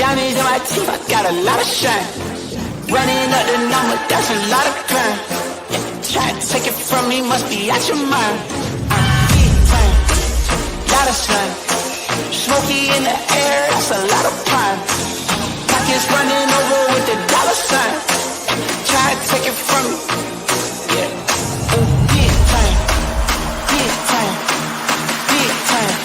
Diamonds in my teeth, I got a lot of shine. Running up the number, that's a lot of crime. Yeah, try to take it from me, must be out your mind. Big time, lot of slime. Smoky in the air, that's a lot of prime. Pockets running over with the dollar sign. Try to take it from me. Yeah. Big time, big time, big time.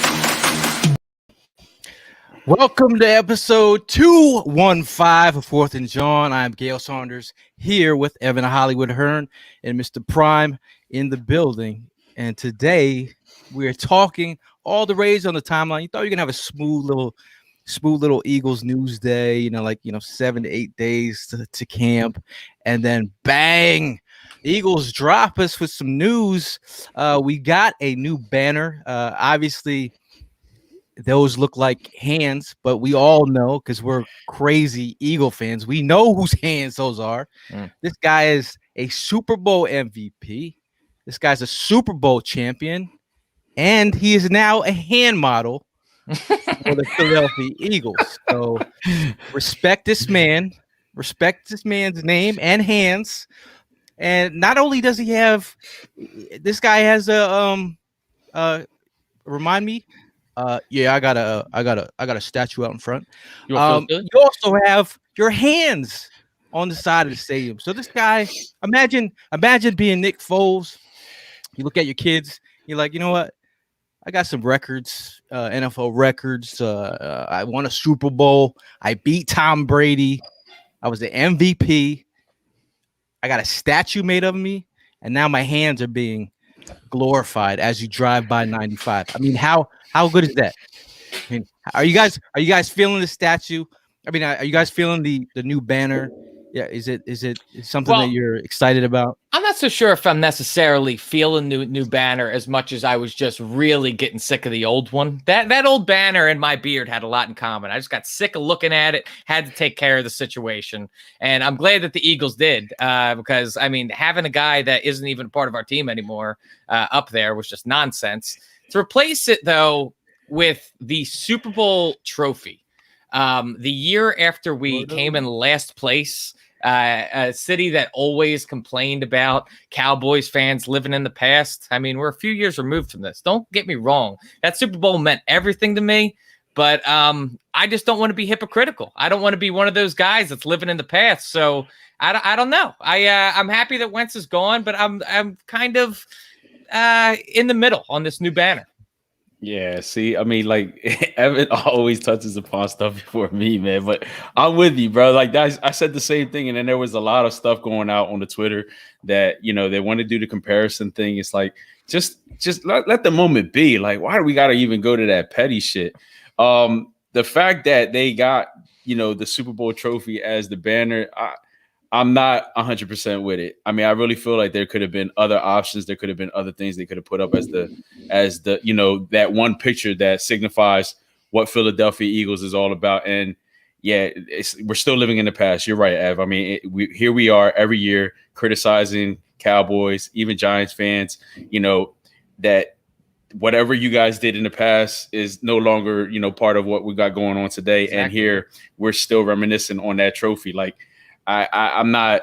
Welcome to episode 215 of Fourth and Jawn. I'm Gail Saunders here with Evan Hollywood Hearn and Mr. Prime in the building. And today we're talking all the raids on the timeline. You thought you were gonna have a smooth little Eagles news day, 7 to 8 days to camp, and then bang, Eagles drop us with some news. We got a new banner. Obviously, those look like hands, but we all know, because we're crazy Eagle fans, we know whose hands those are. This guy is a Super Bowl MVP. This guy's a Super Bowl champion, and he is now a hand model for the Philadelphia Eagles. So respect this man, respect this man's name and hands. And not only does he have, this guy has a remind me. Yeah, I got a statue out in front. You also have your hands on the side of the stadium. So this guy, imagine being Nick Foles. You look at your kids, you're like, you know what? I got some records, NFL records. I won a Super Bowl. I beat Tom Brady. I was the MVP. I got a statue made of me, and now my hands are being glorified as you drive by 95. I mean, how good is that? I mean, are you guys feeling the statue? I mean, are you guys feeling the new banner? Yeah, is it something that you're excited about? I'm not so sure if I'm necessarily feeling new banner as much as I was just really getting sick of the old one. That old banner and my beard had a lot in common. I just got sick of looking at it, had to take care of the situation. And I'm glad that the Eagles did, because, I mean, having a guy that isn't even part of our team anymore up there was just nonsense. To replace it, though, with the Super Bowl trophy, the year after we came in last place, a city that always complained about Cowboys fans living in the past. I mean, we're a few years removed from this. Don't get me wrong. That Super Bowl meant everything to me, but I just don't want to be hypocritical. I don't want to be one of those guys that's living in the past. So I don't know. I'm happy that Wentz is gone, but I'm kind of in the middle on this new banner. Yeah, see, I mean, like, Evan always touches upon stuff before me, man. But I'm with you, bro. Like, I said the same thing, and then there was a lot of stuff going out on the Twitter that, they want to do the comparison thing. It's like, just let the moment be. Like, why do we got to even go to that petty shit? The fact that they got, the Super Bowl trophy as the banner, I'm not 100% with it. I mean, I really feel like there could have been other options. There could have been other things they could have put up as the that one picture that signifies what Philadelphia Eagles is all about. And yeah, we're still living in the past. You're right, Ev. I mean, here we are every year criticizing Cowboys, even Giants fans, that whatever you guys did in the past is no longer, part of what we got going on today. Exactly. And here we're still reminiscing on that trophy. Like, I'm not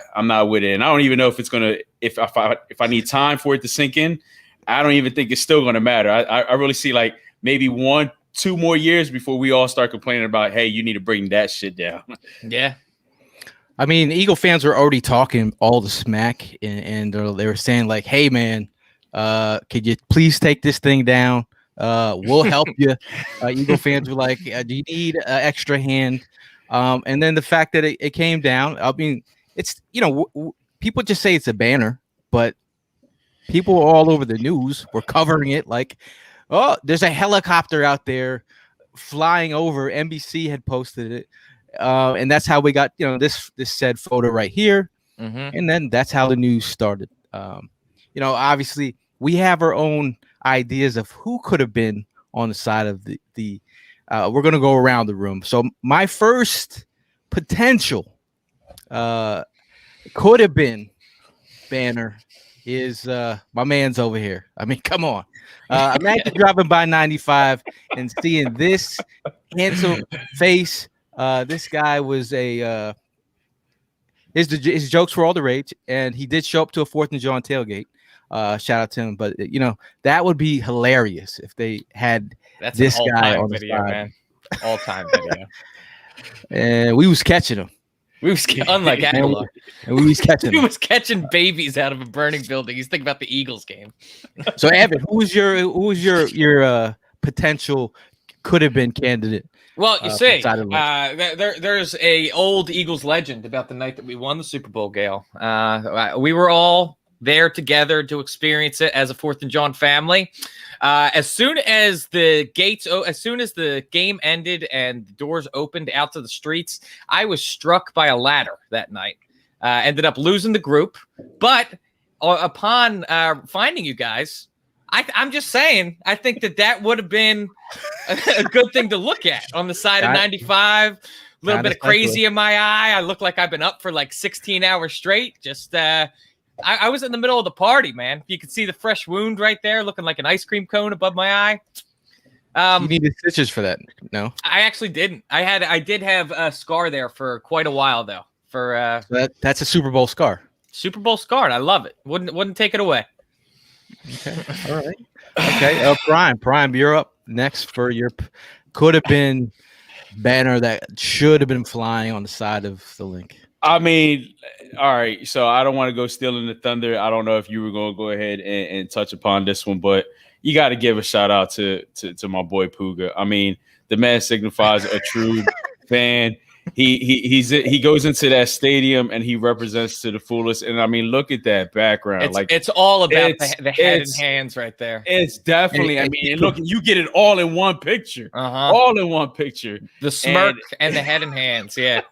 with it, and I don't even know if it's gonna if I need time for it to sink in. I don't even think it's still gonna matter. I really see like maybe 1-2 more years before we all start complaining about, hey, you need to bring that shit down. Yeah, I mean, Eagle fans are already talking all the smack, and they were saying like, hey man, could you please take this thing down? We'll help you. Eagle fans were like, do you need an extra hand? And then the fact that it came down, I mean, it's, people just say it's a banner, but people all over the news were covering it like, oh, there's a helicopter out there flying over. NBC had posted it. And that's how we got, this said photo right here. Mm-hmm. And then that's how the news started. Obviously we have our own ideas of who could have been on the side of the we're going to go around the room. So my first potential could have been banner is my man's over here. I mean, come on. Imagine driving by 95 and seeing this handsome face This guy was his jokes were all the rage, and he did show up to a 4th and Jawn tailgate. Shout out to him, but that would be hilarious if they had this guy on the video, side. man. All-time video. And we was catching him. We was unlike Aguilar. And we was catching He him. was catching babies out of a burning building. He's thinking about the Eagles game. So Evan, who was your potential could have been candidate? Well, you see, there's a old Eagles legend about the night that we won the Super Bowl, Gale. We were all there together to experience it as a 4th and Jawn family. As soon as the game ended and the doors opened out to the streets, I was struck by a ladder that night. Ended up losing the group, but upon finding you guys, I'm just saying, I think that would have been a good thing to look at on the side of 95. A little bit of crazy in my eye. I look like I've been up for like 16 hours straight. Just I was in the middle of the party, man. You could see the fresh wound right there, looking like an ice cream cone above my eye. You needed stitches for that? No, I actually didn't. I did have a scar there for quite a while though. For that's a Super Bowl scar. Super Bowl scar. And I love it. Wouldn't take it away. Okay. All right. Okay. Prime, you're up next for your could have been banner that should have been flying on the side of the Linc. I mean, all right. So I don't want to go stealing the thunder. I don't know if you were going to go ahead and touch upon this one, but you got to give a shout out to my boy Puga. I mean, the man signifies a true fan. He goes into that stadium and he represents to the fullest. And I mean, look at that background. It's all about the head and hands right there. It's definitely. And look, you get it all in one picture. All in one picture. The smirk and the head and hands. Yeah.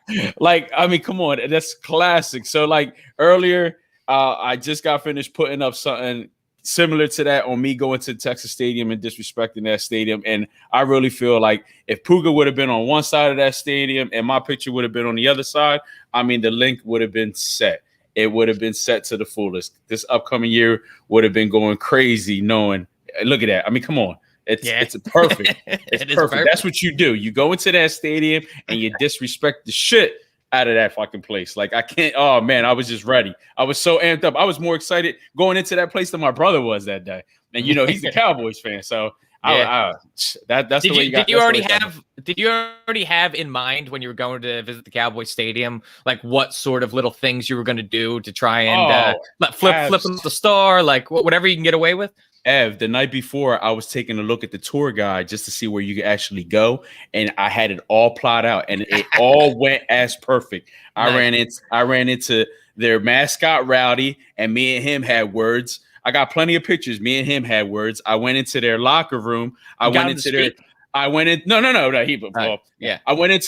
Like, I mean, come on, that's classic. So, like earlier, I just got finished putting up something similar to that on me going to Texas Stadium and disrespecting that stadium. And I really feel like if Puga would have been on one side of that stadium and my picture would have been on the other side, I mean, the Linc would have been set. It would have been set to the fullest. This upcoming year would have been going crazy knowing, look at that. I mean, come on. It's perfect. It's perfect. That's what you do. You go into that stadium and you disrespect the shit out of that fucking place. Like, I can't. Oh man, I was just ready. I was so amped up. I was more excited going into that place than my brother was that day. And he's a Cowboys fan, so that's the way you got. Did you already have in mind when you were going to visit the Cowboys stadium, like what sort of little things you were going to do to try and flip the star, like whatever you can get away with? Ev, the night before, I was taking a look at the tour guide just to see where you could actually go, and I had it all plotted out, and it all went as perfect. Nice. I ran into their mascot Rowdy, and me and him had words. I got plenty of pictures. Me and him had words. I went into their locker room. I went into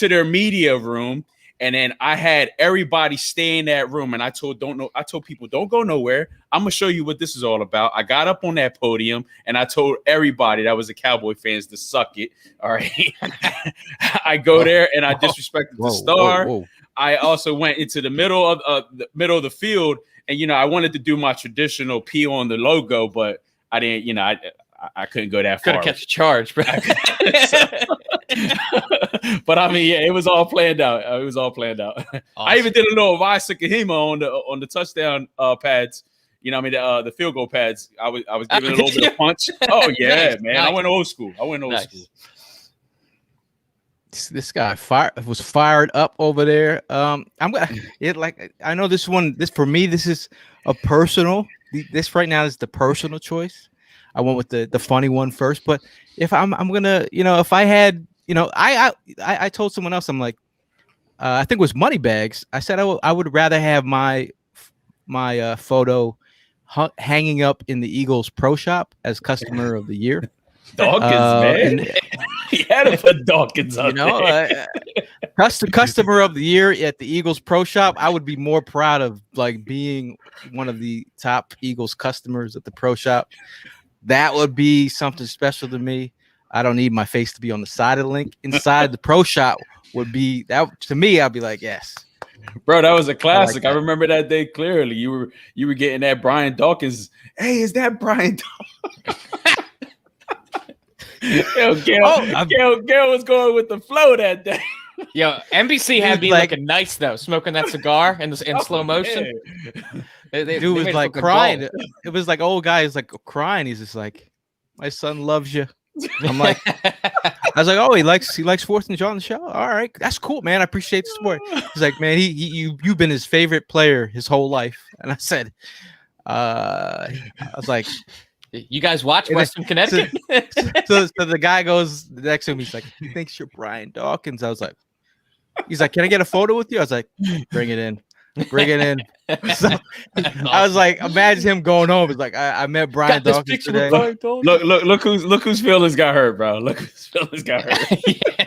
their media room. And then I had everybody stay in that room, and I told people, don't go nowhere. I'm gonna show you what this is all about. I got up on that podium and I told everybody that was a Cowboy fans to suck it. All right. I go there and I disrespected the star. I also went into the middle of the field, and I wanted to do my traditional P on the logo, but I didn't. I couldn't go that far. Could have kept the charge, bro. But I mean, yeah, it was all planned out. Awesome. I even did a little Vaisakahima on the touchdown pads. The field goal pads. I was giving it a little bit of punch. Oh yeah, nice, man. Nice. I went old school. School. This guy was fired up over there. I know this one. This for me. This is a personal. This right now is the personal choice. I went with the funny one first, but if I'm gonna, if I had, I told someone else, I'm like, I think it was Moneybags. I said I would rather have my photo hanging up in the Eagles Pro Shop as customer of the year. Dawkins, man. He had to put Dawkins on there. Customer of the year at the Eagles Pro Shop. I would be more proud of like being one of the top Eagles customers at the Pro Shop. That would be something special to me. I don't need my face to be on the side of the Linc. Inside the Pro Shop would be that to me. I'd be like, yes, bro. That was a classic. I remember that day clearly. You were getting that Brian Dawkins. Hey, is that Brian Dawkins? Gail was going with the flow that day. Yo, NBC had Dude, me like- looking nice though, smoking that cigar in slow motion. Dude was made us like look crying. gold. It was like old guy is like crying. He's just like, my son loves you. I'm like, I was like, oh, he likes 4th and Jawn on the show. All right, that's cool, man. I appreciate the support. He's like, man, you've been his favorite player his whole life. And I said, I was like, You guys watch And Western Connecticut? so the guy goes next to him. He's like, he thinks you're Brian Dawkins. I was like, he's like, can I get a photo with you? I was like, bring it in. So I was like, imagine him going home. It's like I met Brian Got this Dawkins picture today. with Brian Dawkins. Look whose feelings got hurt, bro. Look whose feelings got hurt. Yeah.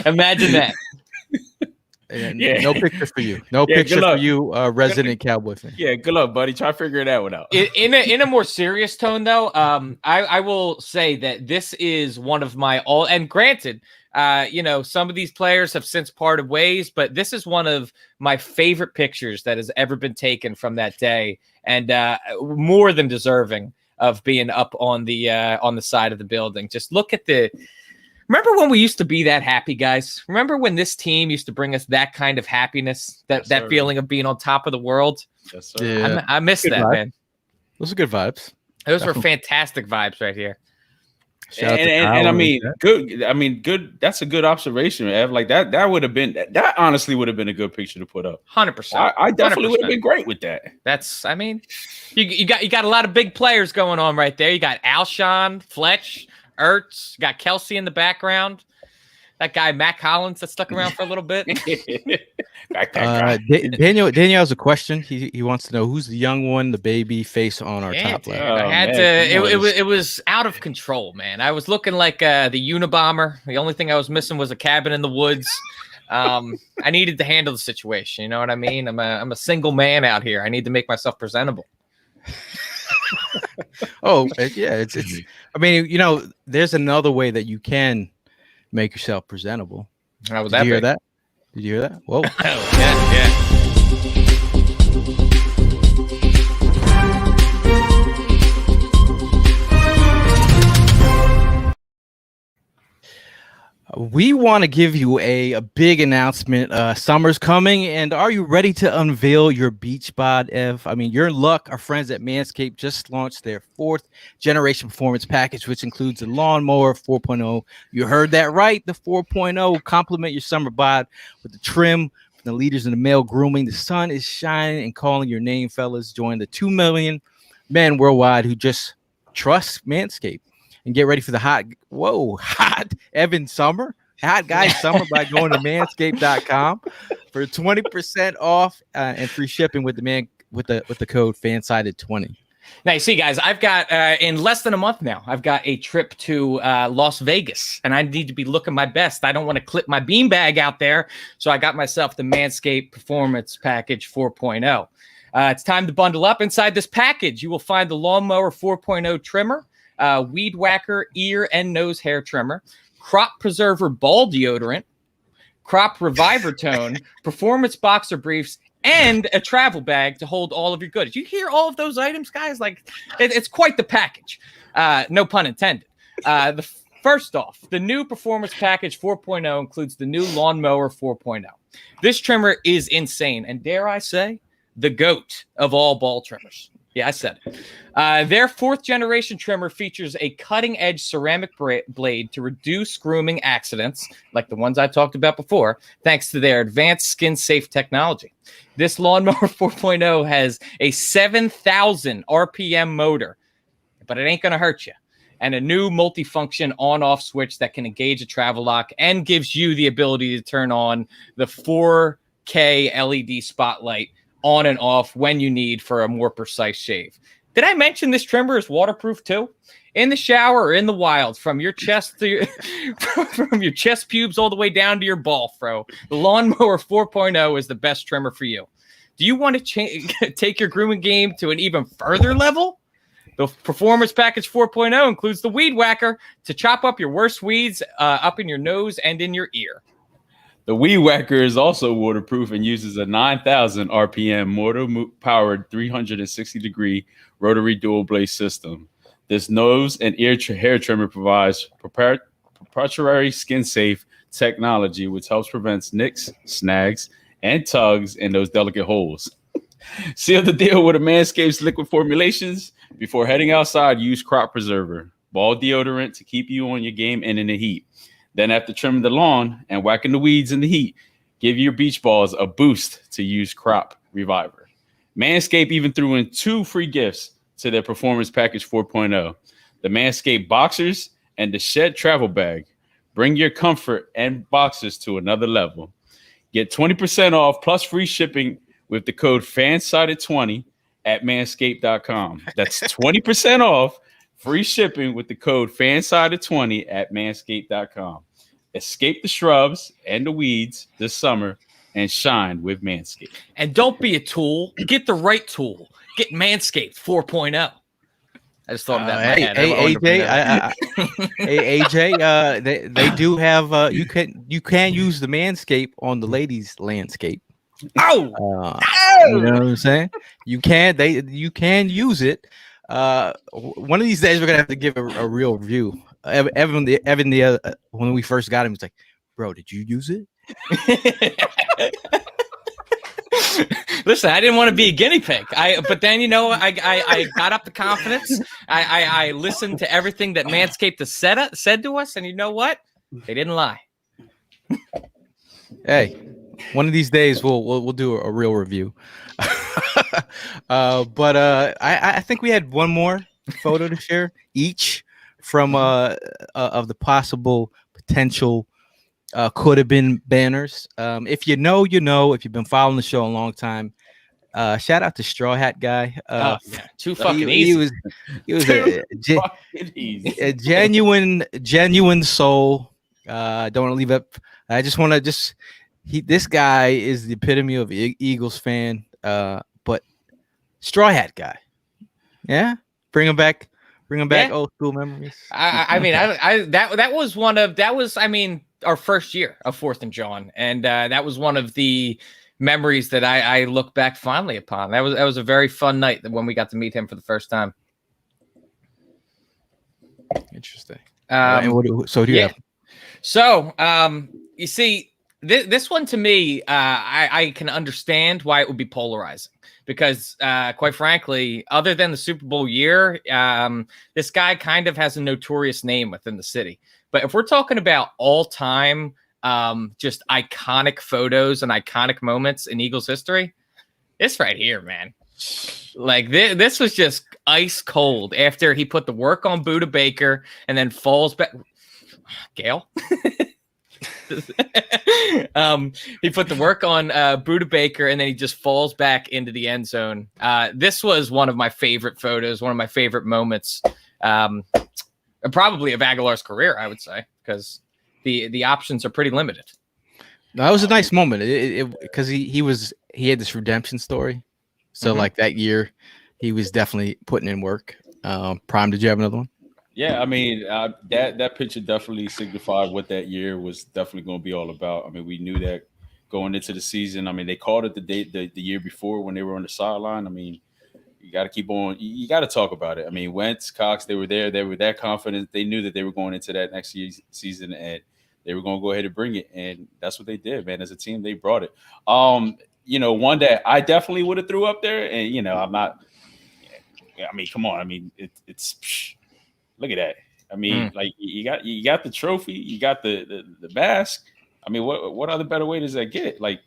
Imagine that. And Yeah. No picture for you. No Yeah, picture good for luck. you, resident Cowboy fan. Yeah, good luck, buddy. Try figuring that one out. In a more serious tone, though, I will say that this is one of my all. And granted, some of these players have since parted ways, but this is one of my favorite pictures that has ever been taken from that day, and more than deserving of being up on the side of the building. Just look at the. Remember when we used to be that happy, guys? Remember when this team used to bring us that kind of happiness, that Yes, sir. feeling of being on top of the world? Yes, sir. Yeah. I miss Good that, vibe. man. Those are good vibes. Those were Definitely. fantastic vibes right here. Shout out to And Kyle I and mean, that. good. I mean, good. That's a good observation, Ev. Like that would have been that. Honestly, would have been a good picture to put up. 100%. I definitely would have 100%. been great with that. That's, I mean, you got a lot of big players going on right there. You got Alshon, Fletch, Ertz, you got Kelsey in the background. That guy Matt Collins that stuck around for a little bit. Daniel has a question. He wants to know who's the young one, the baby face on our Yeah, top dude, left. Oh, I had man, to. come on. It was out of control, man. I was looking like the Unabomber. The only thing I was missing was a cabin in the woods. I needed to handle the situation. You know what I mean? I'm a single man out here. I need to make myself presentable. Oh, yeah. It's. I mean, there's another way that you can make yourself presentable. How was Did that? you hear big? that? Did you hear that? Whoa. Oh, yeah. We want to give you a big announcement. Summer's coming, and are you ready to unveil your beach bod, Ev? I mean, you're in luck. Our friends at Manscape just launched their 4th generation performance package, which includes the Lawnmower 4.0. You heard that right. The 4.0. Complement your summer bod with the trim from the leaders in the male grooming. The sun is shining and calling your name, fellas. Join the 2 million men worldwide who just trust Manscaped. And get ready for the hot Evan summer, hot guy summer by going to manscaped.com for 20% off and free shipping with the code FANSIDED20. Now, you see, guys, I've got in less than a month now, I've got a trip to Las Vegas, and I need to be looking my best. I don't want to clip my beanbag out there, so I got myself the Manscaped Performance Package 4.0. It's time to bundle up. Inside this package, you will find the Lawnmower 4.0 trimmer, Weed Whacker ear and nose hair trimmer, Crop Preserver ball deodorant, Crop Reviver tone, Performance boxer briefs, and a travel bag to hold all of your goods. You hear all of those items, guys? Like, it's quite the package. No pun intended. First off, the new Performance Package 4.0 includes the new Lawnmower 4.0. This trimmer is insane, and dare I say, the GOAT of all ball trimmers. Yeah, I said it. Their 4th generation trimmer features a cutting-edge ceramic blade to reduce grooming accidents, like the ones I talked about before, thanks to their advanced skin-safe technology. This Lawnmower 4.0 has a 7,000 RPM motor, but it ain't going to hurt you, and a new multifunction on-off switch that can engage a travel lock and gives you the ability to turn on the 4K LED spotlight on and off when you need for a more precise shave. Did I mention this trimmer is waterproof too? In the shower or in the wild, from your chest to from your chest pubes all the way down to your ball fro, the Lawnmower 4.0 is the best trimmer for you. Do you want to take your grooming game to an even further level? The Performance Package 4.0 includes the Weed Whacker to chop up your worst weeds up in your nose and in your ear. The Weed Whacker is also waterproof and uses a 9,000 RPM motor-powered 360-degree rotary dual-blade system. This nose and ear hair trimmer provides proprietary skin-safe technology, which helps prevent nicks, snags, and tugs in those delicate holes. Seal the deal with a Manscaped's liquid formulations. Before heading outside, use crop preserver, ball deodorant to keep you on your game and in the heat. Then after trimming the lawn and whacking the weeds in the heat, give your beach balls a boost to use Crop Reviver. Manscaped even threw in 2 free gifts to their Performance Package 4.0, the Manscaped Boxers and the Shed Travel Bag. Bring your comfort and boxers to another level. Get 20% off plus free shipping with the code FANSIDED20 at manscaped.com. That's 20% off, free shipping with the code FANSIDED20 at manscaped.com. Escape the shrubs and the weeds this summer and shine with Manscaped. And don't be a tool. Get the right tool. Get Manscaped 4.0. I just thought of that in my head. AJ, they do have you can use the Manscaped on the ladies' landscape. You know what I'm saying? You can use it. One of these days we're gonna have to give a real review. Evan, when we first got him, was like, "Bro, did you use it?" Listen, I didn't want to be a guinea pig. But then I got up the confidence. I listened to everything that Manscaped has said to us, and you know what? They didn't lie. Hey, one of these days we'll do a real review. But I think we had one more photo to share each from of the possible potential could have been banners. If you know, you know. If you've been following the show a long time, shout out to Straw Hat Guy. Too fucking easy. He was a genuine soul. Don't want to leave up. I just want to this guy is the epitome of Eagles fan. But Straw Hat Guy, yeah, bring him back old school memories. That was our first year of 4th and Jawn, and that was one of the memories that I look back fondly upon. That was a very fun night when we got to meet him for the first time. Interesting. So do you have? So you see, this one to me, I can understand why it would be polarizing. Because, quite frankly, other than the Super Bowl year, this guy kind of has a notorious name within the city. But if we're talking about all-time just iconic photos and iconic moments in Eagles history, it's right here, man. Like, this was just ice cold after he put the work on Buda Baker and then falls back. Gail? He put the work on Buda Baker and then he just falls back into the end zone. This was one of my favorite photos, one of my favorite moments, probably of Aguilar's career, I would say, because the options are pretty limited. No, that was a nice moment because he had this redemption story. So like that year, he was definitely putting in work. Prime, did you have another one? Yeah, I mean, that picture definitely signified what that year was definitely going to be all about. I mean, we knew that going into the season. I mean, they called it the year before when they were on the sideline. I mean, you got to keep on. You got to talk about it. I mean, Wentz, Cox, they were there. They were that confident. They knew that they were going into that next season and they were going to go ahead and bring it. And that's what they did, man. As a team, they brought it. One that I definitely would have threw up there. And, I'm not. I mean, come on. I mean, it's. Look at that. I mean, like you got the trophy, you got the mask. I mean, what other better way does that get? Like,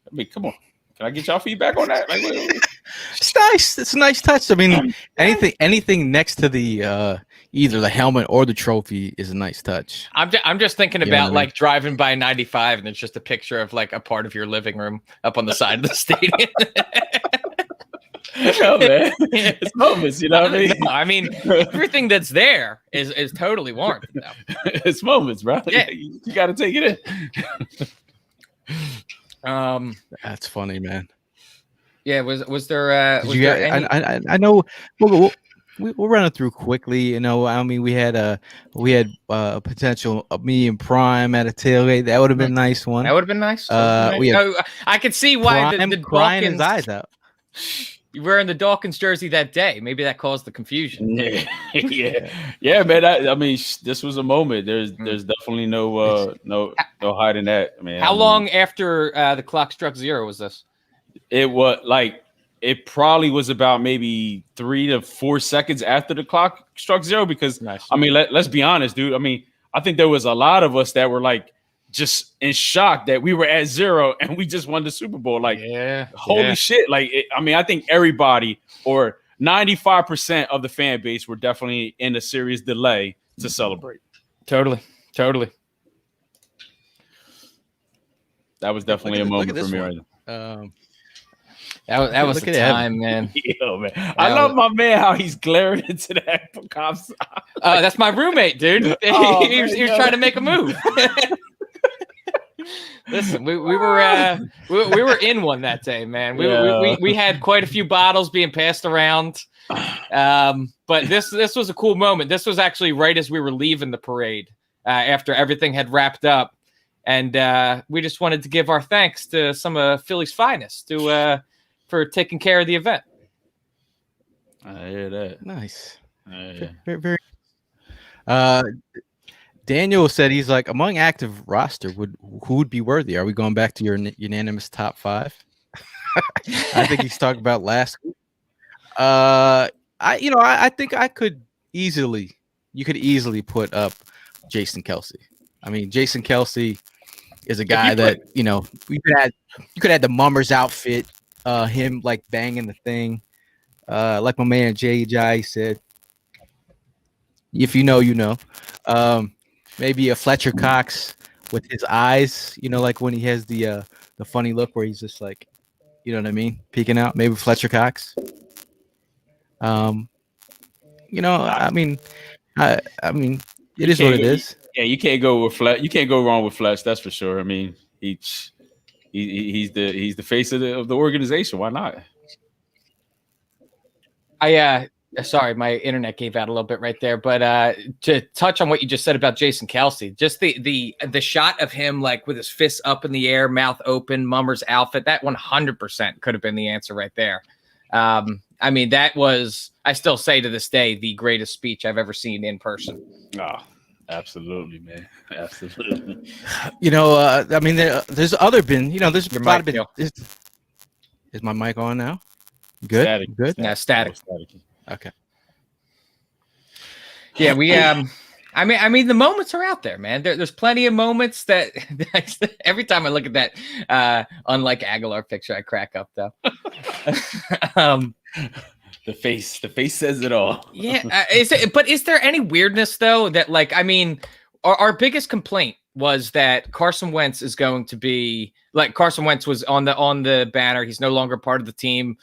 I mean, come on. Can I get y'all feedback on that? Like, it's nice. It's a nice touch. I mean, anything next to the either the helmet or the trophy is a nice touch. I'm just thinking about like driving by 95 and it's just a picture of like a part of your living room up on the side of the stadium. No, man. It's moments, you know what I mean? No, I mean, everything that's there is totally warranted. Though. It's moments, bro. Yeah. You got to take it in. That's funny, man. Yeah, was there? I know. We'll run it through quickly. I mean, we had a potential me and Prime at a tailgate. That would have been a nice one. That would have been nice. I could see why Prime the crying Balkans, his eyes out. You were in the Dawkins jersey that day. Maybe that caused the confusion. Yeah, man. I mean, this was a moment. There's definitely no hiding that, man. How long after the clock struck 0 was this? It probably was about maybe 3 to 4 seconds after the clock struck 0. Because I mean, let's be honest, dude. I mean, I think there was a lot of us that were like just in shock that we were at 0 and we just won the Super Bowl. Like, holy shit! Like, I mean, I think everybody or 95% of the fan base were definitely in a serious delay to celebrate. Totally. That was definitely a moment for me. Right now. That was the time, man. Yo, man. I love my man how he's glaring into that cops. That's my roommate, dude. He was trying to make a move. Listen, we were in one that day, man. We had quite a few bottles being passed around. But this was a cool moment. This was actually right as we were leaving the parade after everything had wrapped up. And we just wanted to give our thanks to some of Philly's finest for taking care of the event. I hear that. Nice. Yeah. Very. Daniel said he's like, among active roster, who would be worthy? Are we going back to your unanimous top 5? I think he's talking about last week. I think you could easily put up Jason Kelsey. I mean, Jason Kelsey is a guy that, you could add the Mummers outfit, him like banging the thing. Like my man Jai said, if you know, you know. Maybe a Fletcher Cox with his eyes, like when he has the funny look where he's just like, you know what I mean, peeking out. Maybe Fletcher Cox. I mean, it is what it is. Yeah, you can't go with Fletch. You can't go wrong with Fletch. That's for sure. I mean, he's the face of the organization. Why not? Sorry, my internet gave out a little bit right there. But to touch on what you just said about Jason Kelsey, just the shot of him like with his fists up in the air, mouth open, Mummer's outfit, that 100% could have been the answer right there. I mean, that was, I still say to this day, the greatest speech I've ever seen in person. Oh, absolutely, man. Absolutely. I mean, there's other been, there's a lot of been. Is my mic on now? Good. Static. Good. Yeah, static. Okay. Yeah, we I mean the moments are out there, man. There's plenty of moments that every time I look at that unlike Aguilar picture, I crack up though. The face says it all. Yeah, but is there any weirdness though that, like, I mean, our biggest complaint was that Carson Wentz is going to be like, Carson Wentz was on the banner. He's no longer part of the team.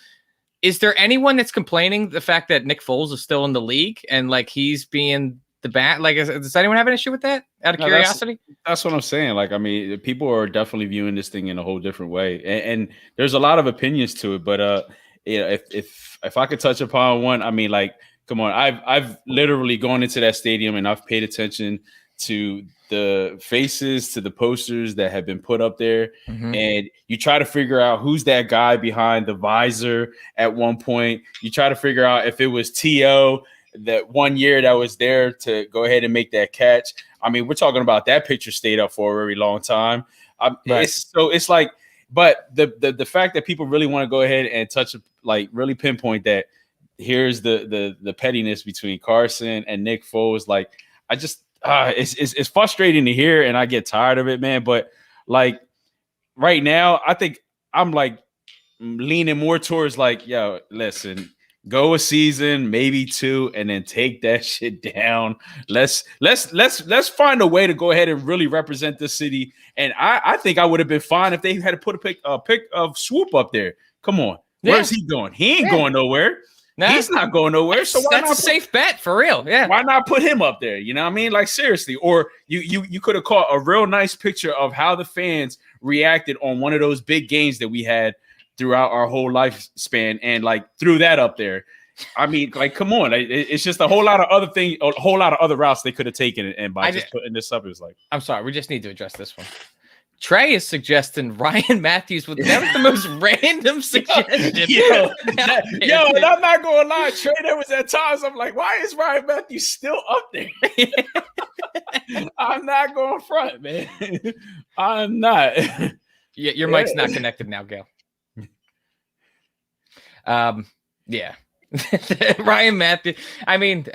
Is there anyone that's complaining the fact that Nick Foles is still in the league and like he's being the bat? Like, does anyone have an issue with that? Out of curiosity, that's what I'm saying. Like, I mean, people are definitely viewing this thing in a whole different way, and there's a lot of opinions to it. But if I could touch upon one, I mean, like, come on, I've literally gone into that stadium and I've paid attention to the faces, to the posters that have been put up there. Mm-hmm. And you try to figure out who's that guy behind the visor at one point. You try to figure out if it was T.O. that 1 year that was there to go ahead and make that catch. I mean, we're talking about that picture stayed up for a very long time. Right. It's like, but the fact that people really want to go ahead and touch, like, really pinpoint that here's the pettiness between Carson and Nick Foles. Like, I just, it's frustrating to hear, and I get tired of it, man. But like right now, I think I'm like leaning more towards like, yo, listen, go a season, maybe 2, and then take that shit down. Let's find a way to go ahead and really represent the city. And I think I would have been fine if they had to put a pick of Swoop up there. Come on, where's he going? He ain't going nowhere. Nah, he's not going nowhere. So that's a safe bet for real. Yeah. Why not put him up there? You know what I mean? Like, seriously. Or you could have caught a real nice picture of how the fans reacted on one of those big games that we had throughout our whole lifespan, and like threw that up there. I mean, like, come on. It's just a whole lot of other things, a whole lot of other routes they could have taken. And by just putting this up, it was like, I'm sorry. We just need to address this one. Trey is suggesting Ryan Matthews with that was the most random suggestion. And I'm not gonna lie, Trey. There was at times I'm like, why is Ryan Matthews still up there? I'm not going front, man. I'm not. Yeah, your mic's not connected now, Gail. Yeah. Ryan Matthews. I mean,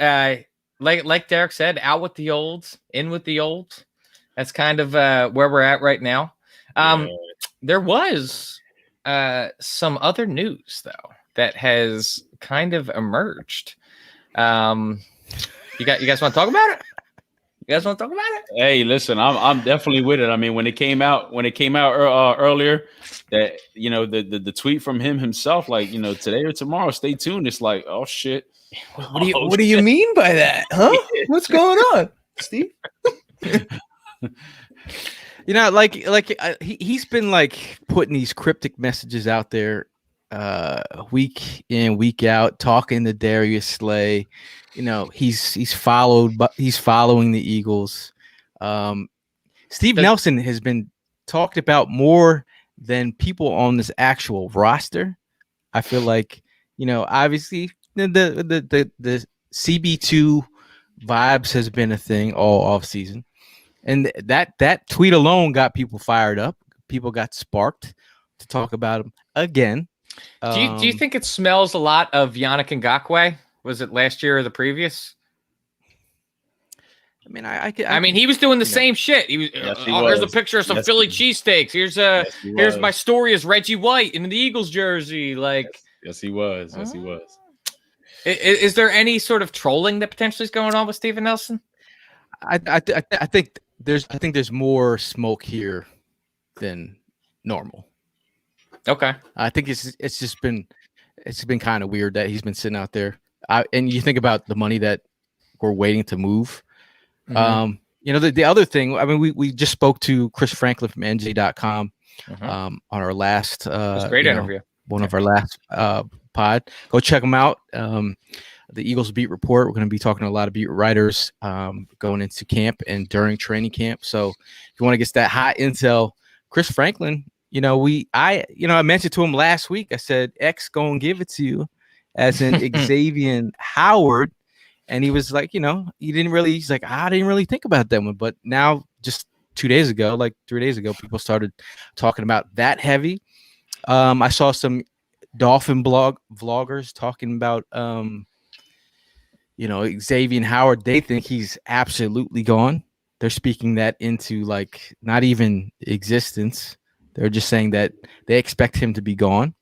like Derek said, out with the olds, in with the olds. That's kind of where we're at right now. There was some other news though that has kind of emerged. You guys want to talk about it? You guys want to talk about it? Hey, listen, I'm definitely with it. I mean, when it came out earlier, that the tweet from him himself, like today or tomorrow, stay tuned. It's like, oh shit. What do you mean by that? Huh? What's going on, Steve? He's been like putting these cryptic messages out there week in, week out, talking to Darius Slay. He's following the Eagles. Steve Nelson has been talked about more than people on this actual roster. I feel like, obviously the CB2 vibes has been a thing all off season. And that tweet alone got people fired up. People got sparked to talk about him again. Do you think it smells a lot of Yannick Ngakoue? Was it last year or the previous? I mean, he was doing the same shit. He was. Here's a picture of some Philly cheesesteaks. Here's my story as Reggie White in the Eagles jersey. Yes, he was. Yes, he was. Is there any sort of trolling that potentially is going on with Steven Nelson? I think there's more smoke here than normal. Okay. I think it's been kind of weird that he's been sitting out there. And you think about the money that we're waiting to move. Mm-hmm. The other thing, I mean, we just spoke to Chris Franklin from NJ.com on our last great interview. One of our last pod. Go check them out. The Eagles beat report. We're going to be talking to a lot of beat writers going into camp and during training camp. So if you want to get that hot intel, Chris Franklin, I mentioned to him last week, I said, X going to give it to you as in Xavier Howard. And he was like, he's like, I didn't really think about that one. But now just 3 days ago, people started talking about that heavy. I saw some Dolphin vloggers talking about, Xavier Howard. They think he's absolutely gone. They're speaking that into like not even existence. They're just saying that they expect him to be gone.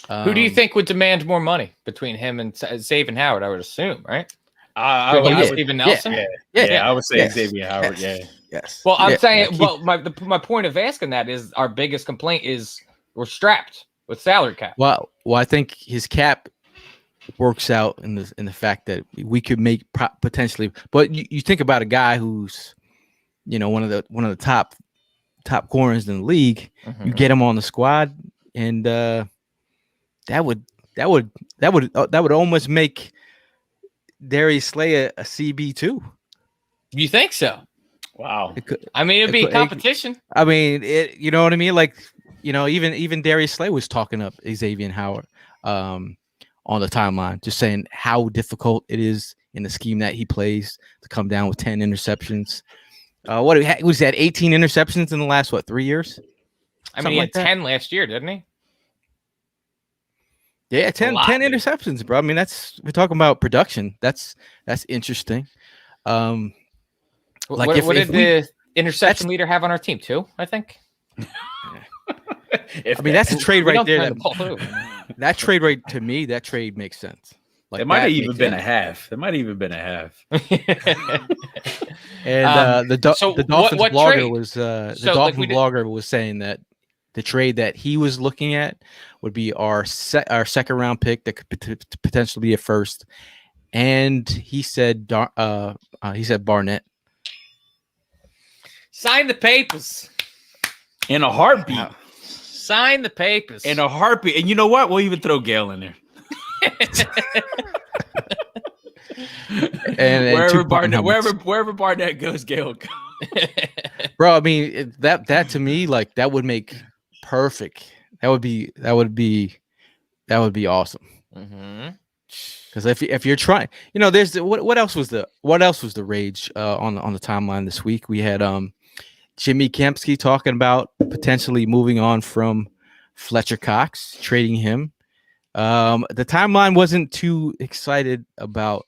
Who do you think would demand more money between him and Xavier Howard? I would assume, right? I would Steven Nelson. Yeah, I would say Xavier Howard. Yes. Well, I'm saying. Well, my point of asking that is our biggest complaint is we're strapped with salary cap. Well, I think his cap works out in the fact that we could make potentially. But you think about a guy who's, one of the top corners in the league. Mm-hmm. You get him on the squad, and that would almost make Darius Slay a CB2. You think so? Wow. It'd be competition. You know what I mean? Like, even Darius Slay was talking up Xavier Howard on the timeline, just saying how difficult it is in the scheme that he plays to come down with 10 interceptions. What was that? 18 interceptions in the last 3 years? He had 10 last year, didn't he? Yeah, 10 interceptions, bro. I mean, we're talking about production. That's interesting. What did the interception leader have on our team too? I think. That's a trade right there. That trade right to me, that trade makes sense. Like, it might have even been a half. It might have even been a half. And the Dolphins blogger was saying that the trade that he was looking at would be our second round pick that could potentially be a first, and he said Barnett. Sign the papers in a heartbeat. Wow. Sign the papers in a heartbeat. And you know what? We'll even throw Gail in there. and wherever Barnett goes, Gail goes. Bro, I mean, that to me, like, that would make perfect. That would be awesome. Mm-hmm. Because if you're trying, there's what else was the rage on the timeline this week? We had Jimmy Kempski talking about potentially moving on from Fletcher Cox, trading him. The timeline wasn't too excited about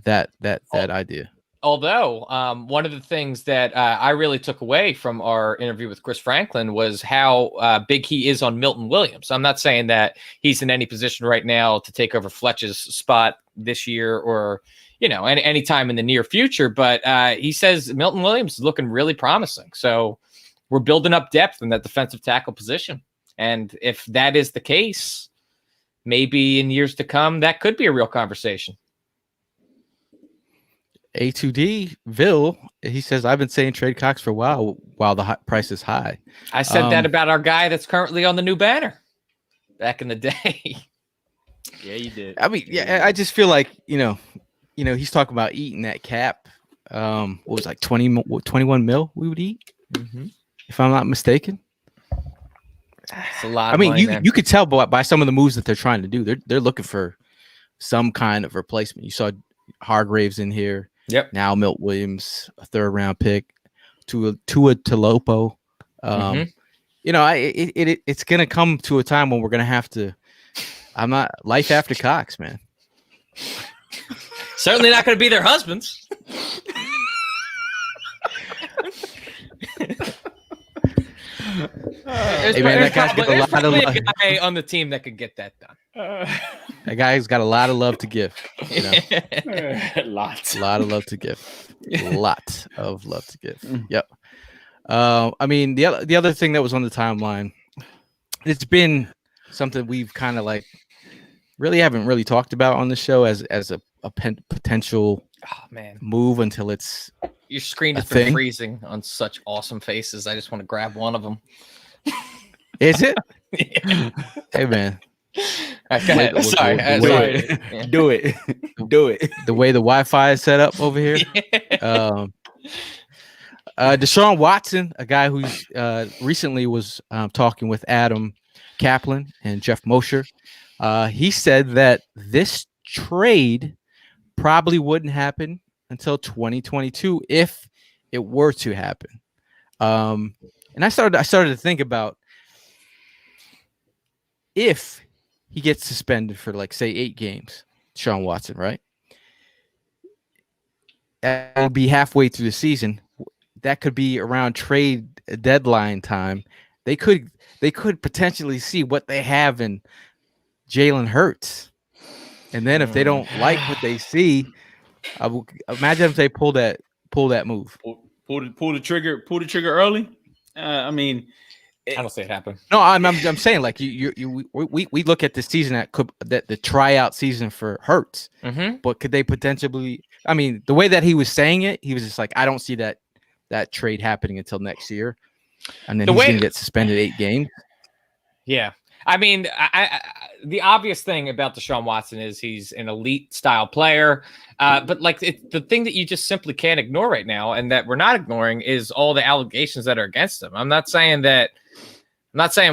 that idea. Although one of the things that I really took away from our interview with Chris Franklin was how big he is on Milton Williams. I'm not saying that he's in any position right now to take over Fletcher's spot this year or any time in the near future, but he says Milton Williams is looking really promising. So we're building up depth in that defensive tackle position, and if that is the case, maybe in years to come that could be a real conversation. A2D Ville, he says, I've been saying trade Cox for a while the price is high. I said that about our guy that's currently on the new banner back in the day. Yeah, you did. I mean, yeah, I just feel like, he's talking about eating that cap. What was it, like 21 mil we would eat, if I'm not mistaken. It's a lot. I mean, you could tell by some of the moves that they're trying to do. They're looking for some kind of replacement. You saw Hargraves in here. Yep. Now Milt Williams, a 3rd round pick, Tua Talopo. It's gonna come to a time when we're gonna have to. I'm not life after Cox, man. Certainly not gonna be their husbands. Hey man, that guy's got a lot of love. Guy on the team that could get that done. That guy's got a lot of love to give. Lots. A lot of love to give. Lot of love to give. Yep. I mean, the other thing that was on the timeline, it's been something we've kind of like haven't really talked about on the show as a potential move until it's. Your screen has been freezing on such awesome faces. I just want to grab one of them. Is it? Hey man. Sorry. Do it. The way the Wi-Fi is set up over here. Deshaun Watson, a guy who's recently was talking with Adam Kaplan and Jeff Mosher. He said that this trade probably wouldn't happen until 2022 if it were to happen. And I started to think about if he gets suspended for, like, say 8 games, Shaun Watson, right? That would be halfway through the season. That could be around trade deadline time. They could potentially see what they have in Jalen Hurts. And then if they don't like what they see, I will imagine if they pull that move. Pull the trigger early. I mean, I don't see it happen. No, I'm saying, like, we look at the season that the tryout season for Hurts, but could they potentially? I mean, the way that he was saying it, he was just like, I don't see that trade happening until next year, and then he's going to get suspended 8 games. Yeah. I mean, the obvious thing about Deshaun Watson is he's an elite style player. But like the thing that you just simply can't ignore right now, and that we're not ignoring, is all the allegations that are against him. I'm not saying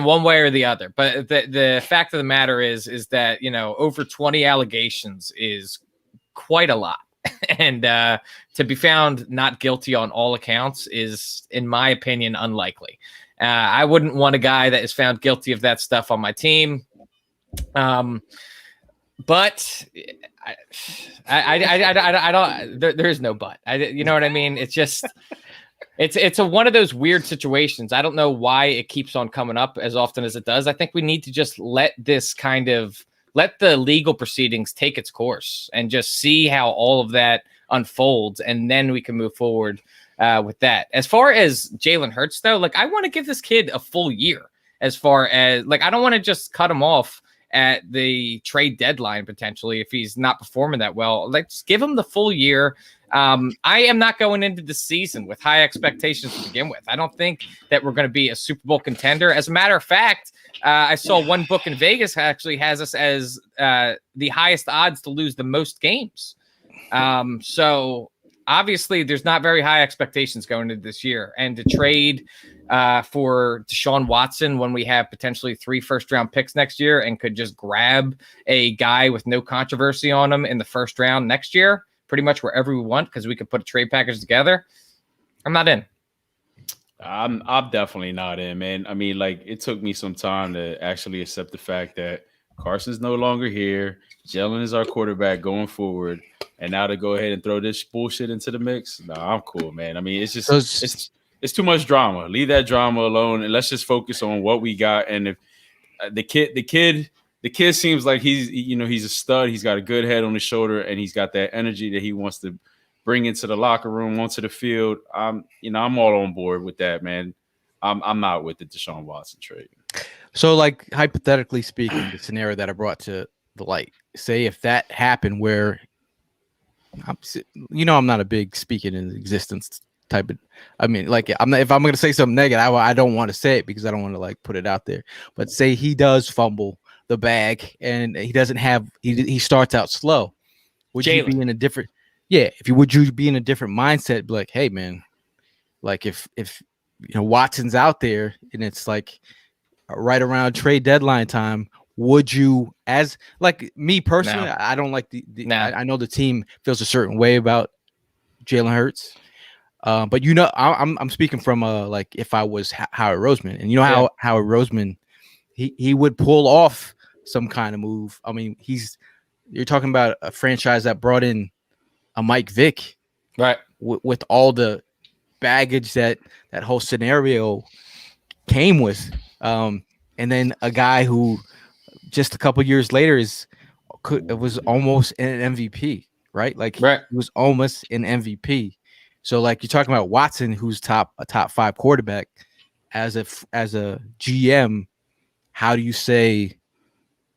one way or the other, but the fact of the matter is that, over 20 allegations is quite a lot. And to be found not guilty on all accounts is, in my opinion, unlikely. I wouldn't want a guy that is found guilty of that stuff on my team. But I don't. There is no but. You know what I mean? It's just it's one of those weird situations. I don't know why it keeps on coming up as often as it does. I think we need to just let the legal proceedings take its course and just see how all of that unfolds, and then we can move forward with that. As far as Jalen Hurts, though, like, I want to give this kid a full year. As far as, like, I don't want to just cut him off at the trade deadline potentially if he's not performing that well. Like, just give him the full year. I am not going into the season with high expectations to begin with. I don't think that we're going to be a Super Bowl contender. As a matter of fact, I saw one book in Vegas actually has us as the highest odds to lose the most games. So obviously there's not very high expectations going into this year, and to trade for Deshaun Watson when we have potentially 3 first-round picks next year and could just grab a guy with no controversy on him in the first round next year, pretty much wherever we want, because we could put a trade package together. I'm not in. I'm definitely not in, man. I mean, like, it took me some time to actually accept the fact that Carson's no longer here. Jalen is our quarterback going forward. And now to go ahead and throw this bullshit into the mix, I'm cool, man. I mean, it's just it's too much drama. Leave that drama alone, and let's just focus on what we got. And if the kid seems like he's a stud. He's got a good head on his shoulder, and he's got that energy that he wants to bring into the locker room, onto the field. I'm all on board with that, man. I'm not with the Deshaun Watson trade. So, like, hypothetically speaking, the scenario that I brought to the light, say if that happened where, I'm not a big speaking in existence type of, I mean, like, if I'm going to say something negative, I don't want to say it because I don't want to, like, put it out there. But say he does fumble the bag and he doesn't have, he starts out slow. Would you be in a different, would you be in a different mindset? Be like, hey, man, like if Watson's out there and it's like right around trade deadline time, would you, as like me personally, no. I don't like I know the team feels a certain way about Jalen Hurts, but I'm speaking from like if I was Howard Roseman, and how Howard Roseman he would pull off some kind of move. I mean, you're talking about a franchise that brought in a Mike Vick, right, with all the baggage that whole scenario came with, and then a guy who just a couple years later was almost an MVP, right? Like he was almost an MVP. So like you're talking about Watson, who's a top 5 quarterback, as a GM, how do you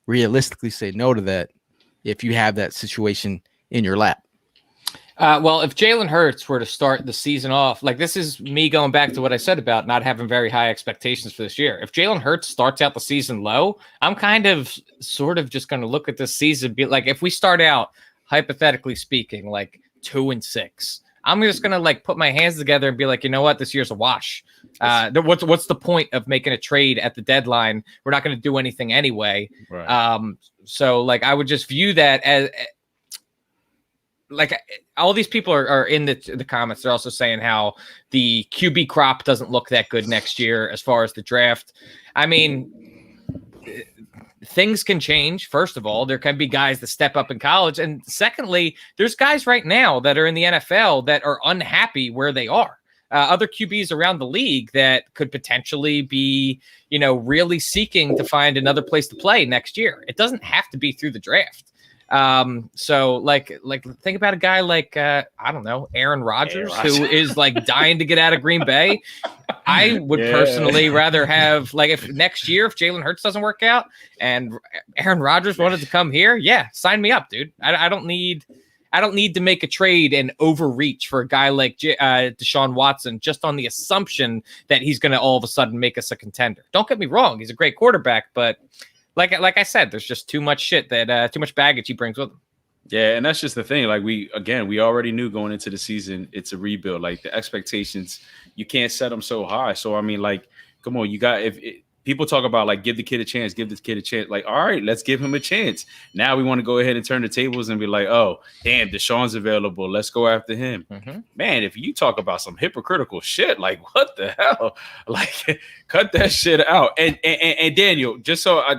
realistically say no to that if you have that situation in your lap? Well, if Jalen Hurts were to start the season off, like this is me going back to what I said about not having very high expectations for this year. If Jalen Hurts starts out the season low, I'm sort of just going to look at this season, be like, if we start out, hypothetically speaking, like 2-6, I'm just going to like put my hands together and be like, you know what, this year's a wash. What's the point of making a trade at the deadline? We're not going to do anything anyway. Right. So like I would just view that as like all these people are in the comments. They're also saying how the QB crop doesn't look that good next year as far as the draft. I mean, things can change. First of all, there can be guys that step up in college. And secondly, there's guys right now that are in the NFL that are unhappy where they are. Other QBs around the league that could potentially be, really seeking to find another place to play next year. It doesn't have to be through the draft. So like think about a guy like I don't know, Aaron Rodgers, who is like dying to get out of Green Bay. I would personally rather have, like, if next year, if Jalen Hurts doesn't work out and Aaron Rodgers wanted to come here, sign me up, dude. I don't need to make a trade and overreach for a guy like Deshaun Watson just on the assumption that he's going to all of a sudden make us a contender. Don't get me wrong, he's a great quarterback, but like I said, there's just too much shit too much baggage he brings with him. Yeah, and that's just the thing. Like we already knew going into the season, it's a rebuild. Like the expectations, you can't set them so high. So I mean, like, come on, people talk about like give the kid a chance. Like, all right, let's give him a chance. Now we want to go ahead and turn the tables and be like, oh, damn, Deshaun's available. Let's go after him. Mm-hmm. Man, if you talk about some hypocritical shit, like what the hell? Like, cut that shit out. And Daniel, just so I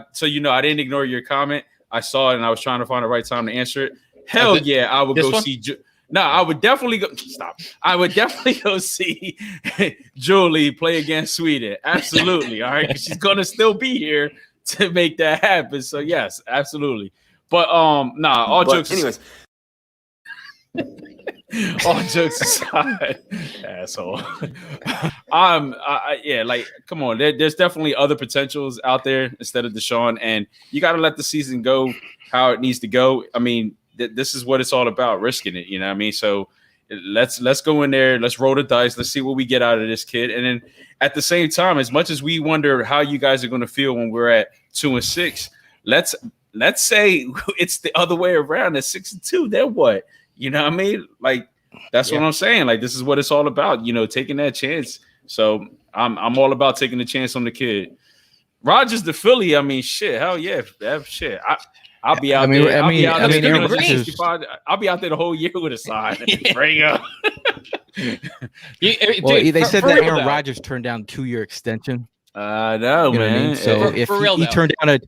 didn't ignore your comment. I saw it and I was trying to find the right time to answer it. Hell yeah, I would go see. No, I would definitely go. Stop. I would definitely go see Julie play against Sweden. Absolutely. All right, because she's gonna still be here to make that happen. So yes, absolutely. But all jokes aside, asshole. Like, come on. There's definitely other potentials out there instead of Deshaun, and you got to let the season go how it needs to go. I mean, this is what it's all about, risking it. You know what I mean? So let's go in there. Let's roll the dice. Let's see what we get out of this kid. And then at the same time, as much as we wonder how you guys are going to feel when we're at 2-6, let's say it's the other way around at 6-2. Then what? You know what I mean? Like, That's what I'm saying. Like, this is what it's all about, taking that chance. So I'm all about taking the chance on the kid. Rodgers to Philly, I mean, shit, hell yeah, shit. I'll be out there. I'll be out there. I'll be out there the whole year with a sign. Bring up. They said that Aaron Rodgers turned down a 2-year extension. I know, man. I mean? So if he turned down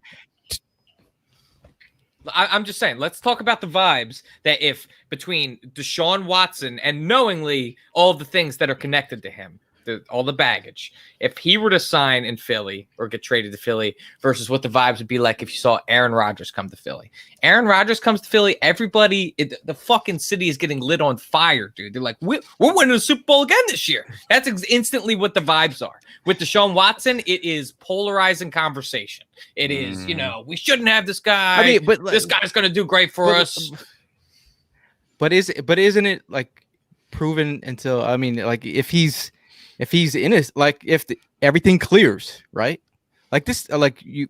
I'm just saying, let's talk about the vibes that if between Deshaun Watson and knowingly all the things that are connected to him, all the baggage, if he were to sign in Philly or get traded to Philly versus what the vibes would be like if you saw Aaron Rodgers come to Philly. Aaron Rodgers comes to Philly, everybody, the fucking city is getting lit on fire, dude. They're like, we're winning the Super Bowl again this year. That's instantly what the vibes are. With Deshaun Watson, it is polarizing conversation. It is, we shouldn't have this guy. I mean, but this guy's going to do great for us. But isn't it like proven until, I mean, like if he's in it, like if everything clears, right? Like this, if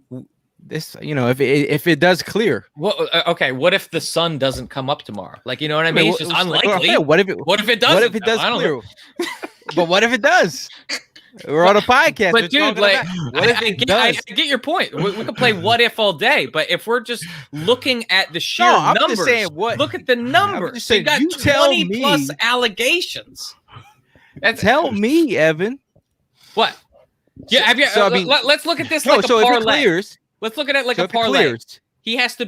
it does clear. Well, okay. What if the sun doesn't come up tomorrow? Like, you know what I mean? It's just unlikely. What if it does? What if it does clear? But what if it does? We're on a podcast. But dude, like, I get your point. We can play what if all day, but if we're just looking at the sheer numbers, just saying, look at the numbers. You got 20 plus allegations. Tell me, Evan. What? Yeah, have you? So, I mean, let's look at this like a parlay. Let's look at it like a parlay. He has to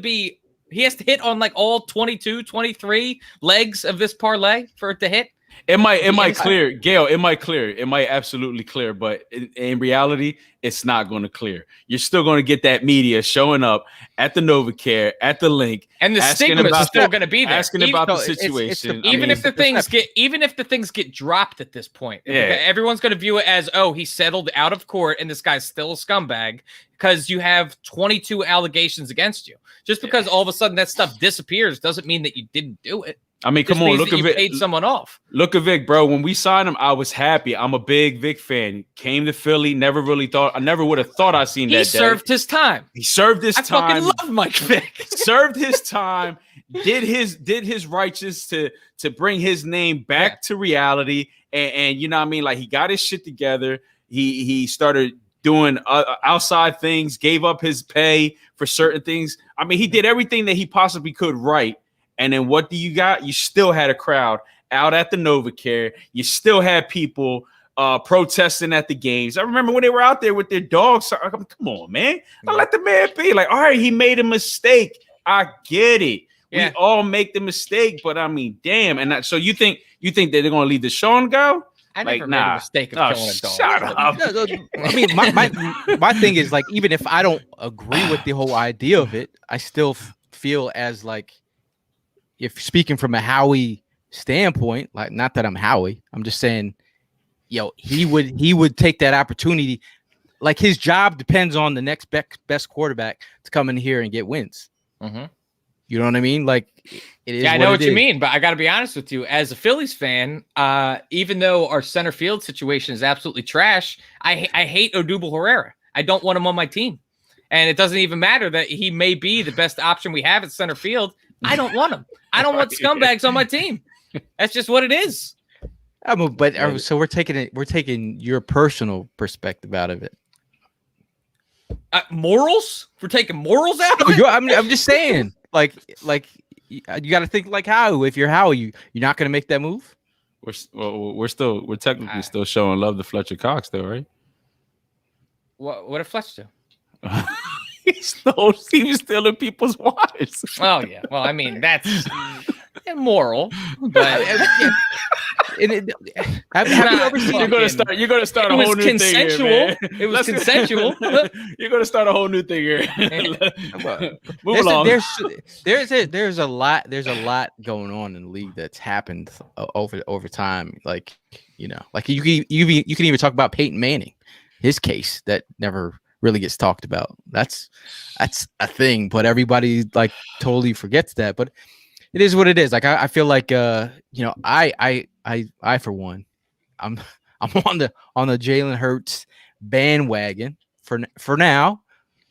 hit on like all 22, 23 legs of this parlay for it to hit. It might clear, Gail. It might clear. It might absolutely clear, but in reality, it's not going to clear. You're still going to get that media showing up at the NovaCare, at the Linc, and the stigma is still going to be there. Asking about the situation, even if the things get dropped at this point, everyone's going to view it as, oh, he settled out of court, and this guy's still a scumbag because you have 22 allegations against you. Just because all of a sudden that stuff disappears doesn't mean that you didn't do it. I mean, come on, look at Vic. Paid someone off. Look at Vic, bro. When we signed him, I was happy. I'm a big Vic fan. Came to Philly. I never would have thought I'd seen that. He served his time. He served his time. I fucking love Mike Vick. Served his time. Did his righteous to bring his name back to reality. And you know what I mean? Like, he got his shit together. He started doing outside things. Gave up his pay for certain things. I mean, he did everything that he possibly could right. And then what do you got? You still had a crowd out at the NovaCare. You still had people protesting at the games. I remember when they were out there with their dogs. Come on, man. I let the man be. Like, all right, he made a mistake. I get it. Yeah. We all make the mistake, but I mean, damn. And so you think that they're going to leave Deshaun go? I never made a mistake of killing a dog. Shut up. I mean, my thing is, like, even if I don't agree with the whole idea of it, I still feel as like, if speaking from a Howie standpoint, like, not that I'm Howie, I'm just saying, he would take that opportunity. Like, his job depends on the next best quarterback to come in here and get wins. Mm-hmm. You know what I mean? Like, it is. Yeah, I know what you mean, but I got to be honest with you. As a Phillies fan, even though our center field situation is absolutely trash, I hate Odubel Herrera. I don't want him on my team, and it doesn't even matter that he may be the best option we have at center field. I don't want him. I don't want scumbags on my team. That's just what it is. So we're taking your personal perspective out of it. Morals? We're taking morals out of it? I'm just saying, like you got to think like Howie. If you're Howie, you're not going to make that move. We're technically still showing love to Fletcher Cox, though, right? What did Fletch do? He was stealing people's wives. Oh yeah. Well, I mean, that's immoral, but have you ever seen? You're gonna start a whole new thing here, man. It was consensual. You're gonna start a whole new thing here. Move along. There's a lot going on in the league that's happened over time. Like, like you can even talk about Peyton Manning, his case that never really gets talked about. That's a thing, but everybody like totally forgets that. But it is what it is. Like, I feel like I for one, I'm on the Jalen Hurts bandwagon for now.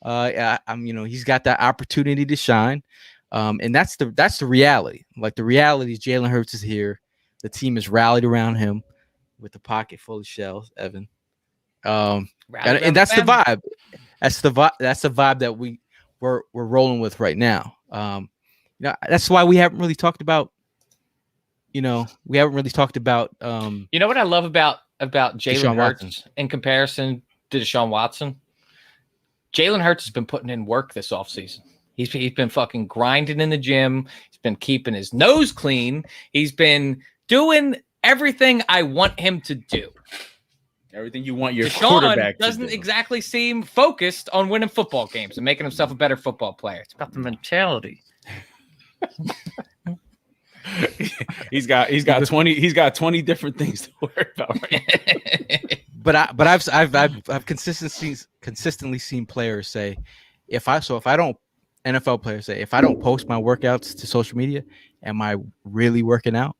He's got that opportunity to shine, and that's the reality. Like, the reality is Jalen Hurts is here. The team is rallied around him with a pocket full of shells, Evan. And that's the vibe. That's the vibe that we're rolling with right now. That's why we haven't really talked about. You know what I love about Jalen Hurts in comparison to Deshaun Watson? Jalen Hurts has been putting in work this offseason. He's been fucking grinding in the gym. He's been keeping his nose clean. He's been doing everything I want him to do. Everything you want your Deshaun quarterback to doesn't do. exactly seem focused on winning football games and making himself a better football player. It's about the mentality. He's got 20 different things to worry about right now. But I've consistently seen players say, if I don't NFL players say, if I don't post my workouts to social media, am I really working out?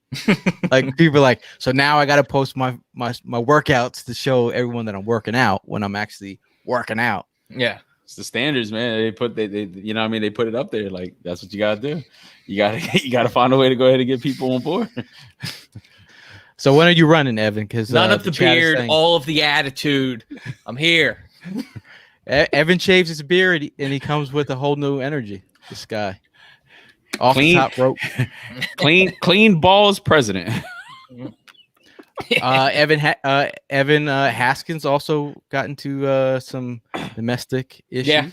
Like people are like, so now I got to post my workouts to show everyone that I'm working out when I'm actually working out. Yeah. It's the standards, man. They put they they put it up there. Like that's what you gotta do. You gotta find a way to go ahead and get people on board. So when are you running, Evan? Because none of the beard, all of the attitude. I'm here. Evan shaves his beard and he comes with a whole new energy. This guy, off the top rope, clean balls president. Evan Haskins also got into some domestic issue.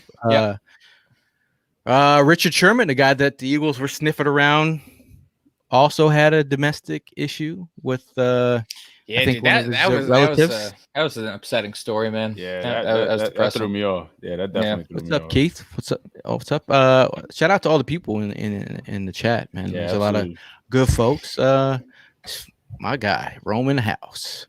Richard Sherman, the guy that the Eagles were sniffing around, also had a domestic issue with I think relatives. That was an upsetting story, man. Yeah, that threw me off. Yeah, that definitely threw me off. What's up, Keith? What's up? Oh, what's up? Shout out to all the people in the chat, man. Yeah, there's a lot of good folks. My guy, Rome in the house.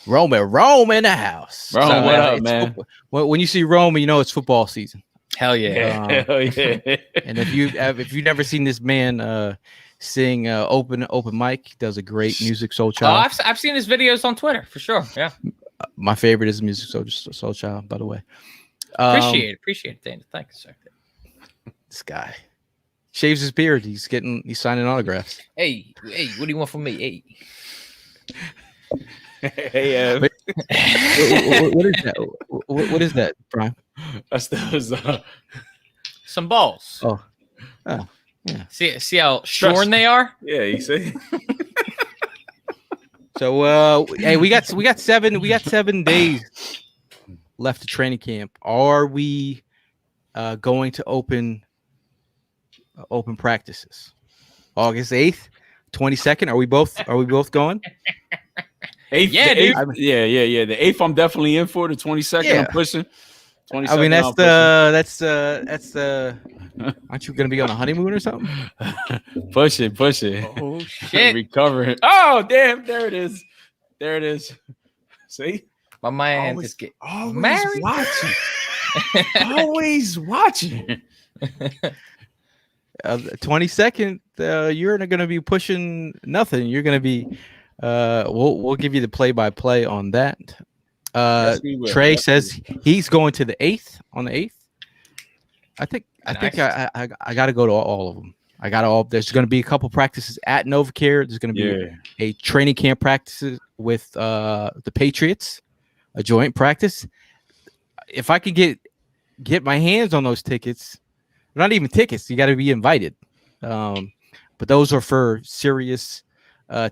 Rome in the house. Rome, So, what up, man? When you see Rome, you know it's football season. Hell yeah. Hell yeah. And if you've never seen this man sing open mic, he does a great music soul child. I've seen his videos on Twitter for sure. Yeah. My favorite is music soul child, by the way. Appreciate it, Dana. Thank you, sir. This guy shaves his beard. He's signing autographs. Hey, what do you want from me? Hey, what is that? What is that, Brian? That's those some balls. Oh, yeah. See how shorn they are? Yeah, you see. So hey, we got 7 days left to training camp. Are we going to open practices? August 8th, 22nd. Are we both going? 8th, yeah, dude. Yeah. The 8th, I'm definitely in for. The 22nd, Yeah. I'm pushing. 22nd, I mean, that's aren't you gonna be on a honeymoon or something? Push it. Oh shit! Recovering. Oh damn! There it is. See, my man is getting married. Always watching. 22nd, you're not gonna be pushing nothing. You're gonna be. We'll give you the play-by-play on that. Yes, Trey says he's going to the 8th on the 8th. I think I got to go to all of them. I got all. There's going to be a couple practices at NovaCare. There's going to be a training camp practices with the Patriots, a joint practice. If I could get my hands on those tickets, not even tickets, you got to be invited. But those are for serious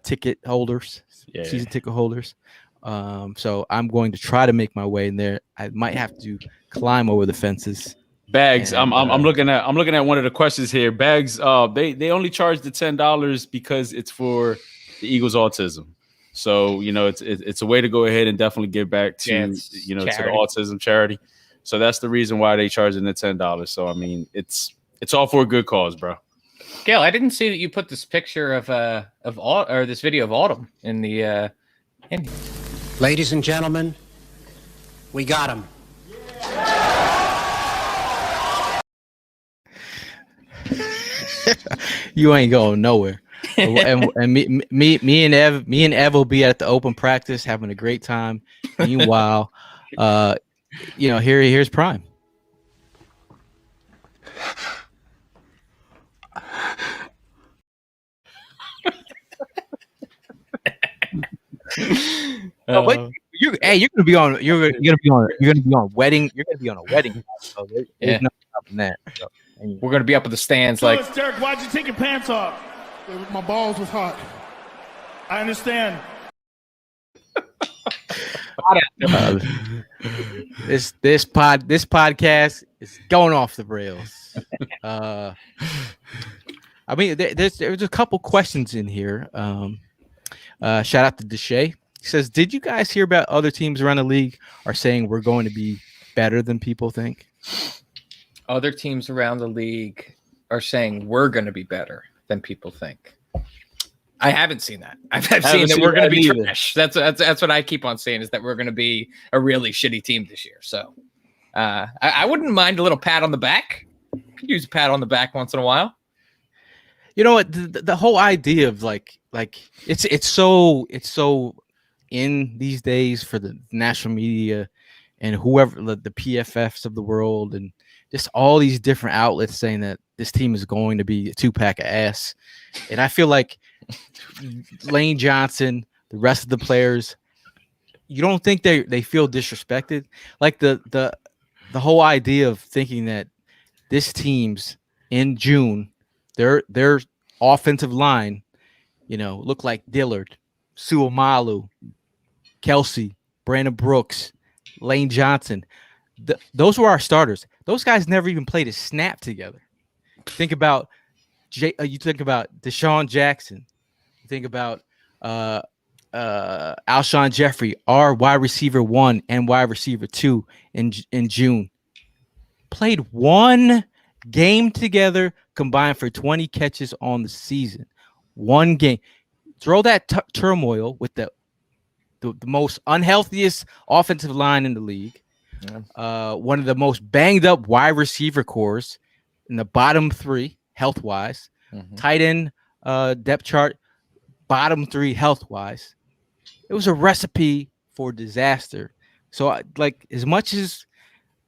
ticket holders, season ticket holders. So I'm going to try to make my way in there. I might have to climb over the fences. Bags. And, I'm looking at one of the questions here. Bags. They only charge the $10 because it's for the Eagles autism. So it's a way to go ahead and definitely give back to charity. To the autism charity. So that's the reason why they charging the $10. So I mean, it's all for a good cause, bro. Gail, I didn't see that you put this picture of this video of Autumn in the. Ladies and gentlemen, we got him. You ain't going nowhere. and me and Ev will be at the open practice having a great time. Meanwhile, here's Prime. You're gonna be on wedding. You're gonna be on a wedding. So there's no stopping that. So, we're gonna be up in the stands like. Derek, why'd you take your pants off? My balls was hot. I understand. This podcast is going off the rails. I mean, there's a couple questions in here. Shout out to Deshaun. He says, "Did you guys hear about other teams around the league are saying we're going to be better than people think?" Other teams around the league are saying we're going to be better than people think. I haven't seen that. I've seen that we're going to be trash. That's what I keep on saying, is that we're going to be a really shitty team this year. So I wouldn't mind a little pat on the back. Could use a pat on the back once in a while. You know what? The whole idea of like it's so in these days for the national media and whoever the PFFs of the world and just all these different outlets saying that this team is going to be a 2-pack of ass. And I feel like Lane Johnson, the rest of the players, you don't think they feel disrespected? Like the whole idea of thinking that this team's in June, their offensive line, look like Dillard, Suamalu, Kelsey, Brandon Brooks, Lane Johnson. Those were our starters. Those guys never even played a snap together. Think about you think about Deshaun Jackson. You think about Alshon Jeffrey, our wide receiver 1 and wide receiver 2 in June. Played one game together, combined for 20 catches on the season. One game. Throw that turmoil with the most unhealthiest offensive line in the league. Yeah. One of the most banged up wide receiver cores in the bottom 3 health wise. Mm-hmm. Tight end depth chart, bottom 3 health wise. It was a recipe for disaster. So like, as much as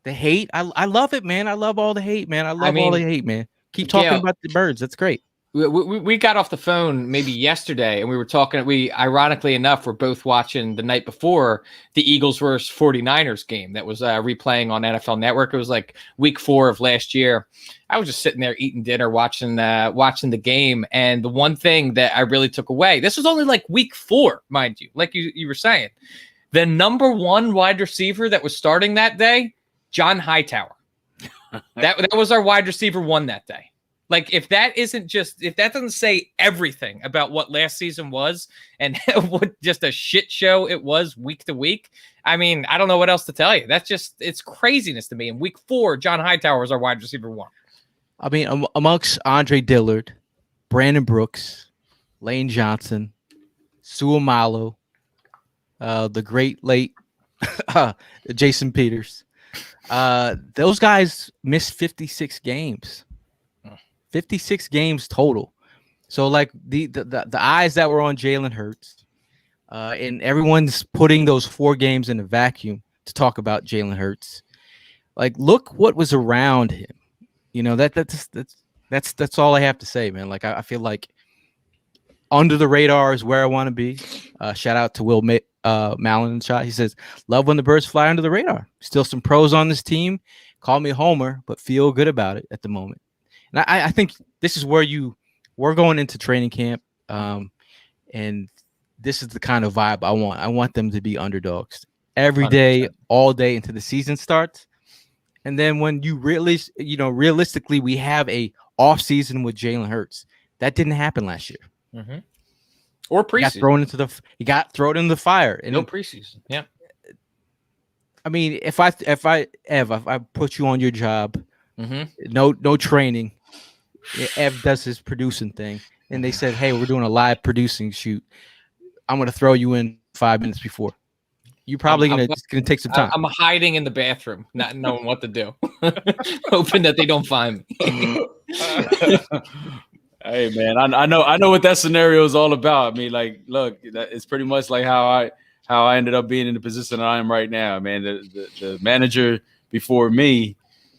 the hate, I love it, man. I love all the hate, man. All the hate, man. Keep talking about the birds. That's great. We got off the phone maybe yesterday, and we were talking. We, ironically enough, were both watching the night before the Eagles versus 49ers game that was replaying on NFL Network. It was like week 4 of last year. I was just sitting there eating dinner, watching the game, and the one thing that I really took away, this was only like week 4, mind you, like you were saying, the number 1 wide receiver that was starting that day, John Hightower. That was our wide receiver 1 that day. Like, if that doesn't say everything about what last season was and what just a shit show it was week to week, I mean, I don't know what else to tell you. It's craziness to me. In week 4, John Hightower was our wide receiver 1. I mean, amongst Andre Dillard, Brandon Brooks, Lane Johnson, Suamalu, the great late Jason Peters, those guys missed 56 games. 56 games total. So like the eyes that were on Jalen Hurts, and everyone's putting those 4 games in a vacuum to talk about Jalen Hurts. Like, look what was around him. That's all I have to say, man. Like, I feel like under the radar is where I want to be. Shout out to Will Mallon in the shot. He says, "Love when the birds fly under the radar. Still some pros on this team. Call me a homer, but feel good about it at the moment." And I think this is where we're going into training camp, and this is the kind of vibe I want. I want them to be underdogs every 100%. Day, all day until the season starts. And then when you realistically, we have a off season with Jalen Hurts. That didn't happen last year. Mm-hmm. Or preseason. He got thrown into the fire. And no preseason. Yeah. I mean, if I put you on your job, mm-hmm. no training. Ev does his producing thing, and they said, "Hey, we're doing a live producing shoot. I'm going to throw you in 5 minutes before." You're probably going to take some time. I'm hiding in the bathroom, not knowing what to do, hoping that they don't find me. Hey, man, I know what that scenario is all about. I mean, like, look, it's pretty much like how I ended up being in the position that I am right now. Man, the manager before me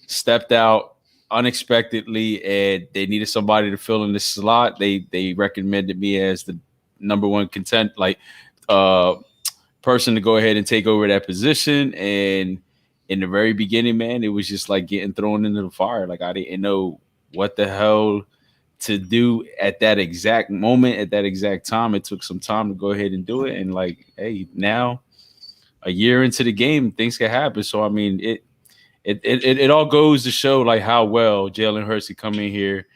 stepped out unexpectedly, and they needed somebody to fill in the slot. They recommended me as the number 1 person to go ahead and take over that position. And in the very beginning, man, it was just like getting thrown into the fire. Like I didn't know what the hell to do at that exact moment, at that exact time. It took some time to go ahead and do it. And like, hey, now a year into the game, things can happen. So I mean, it all goes to show like how well Jalen Hurts can come in here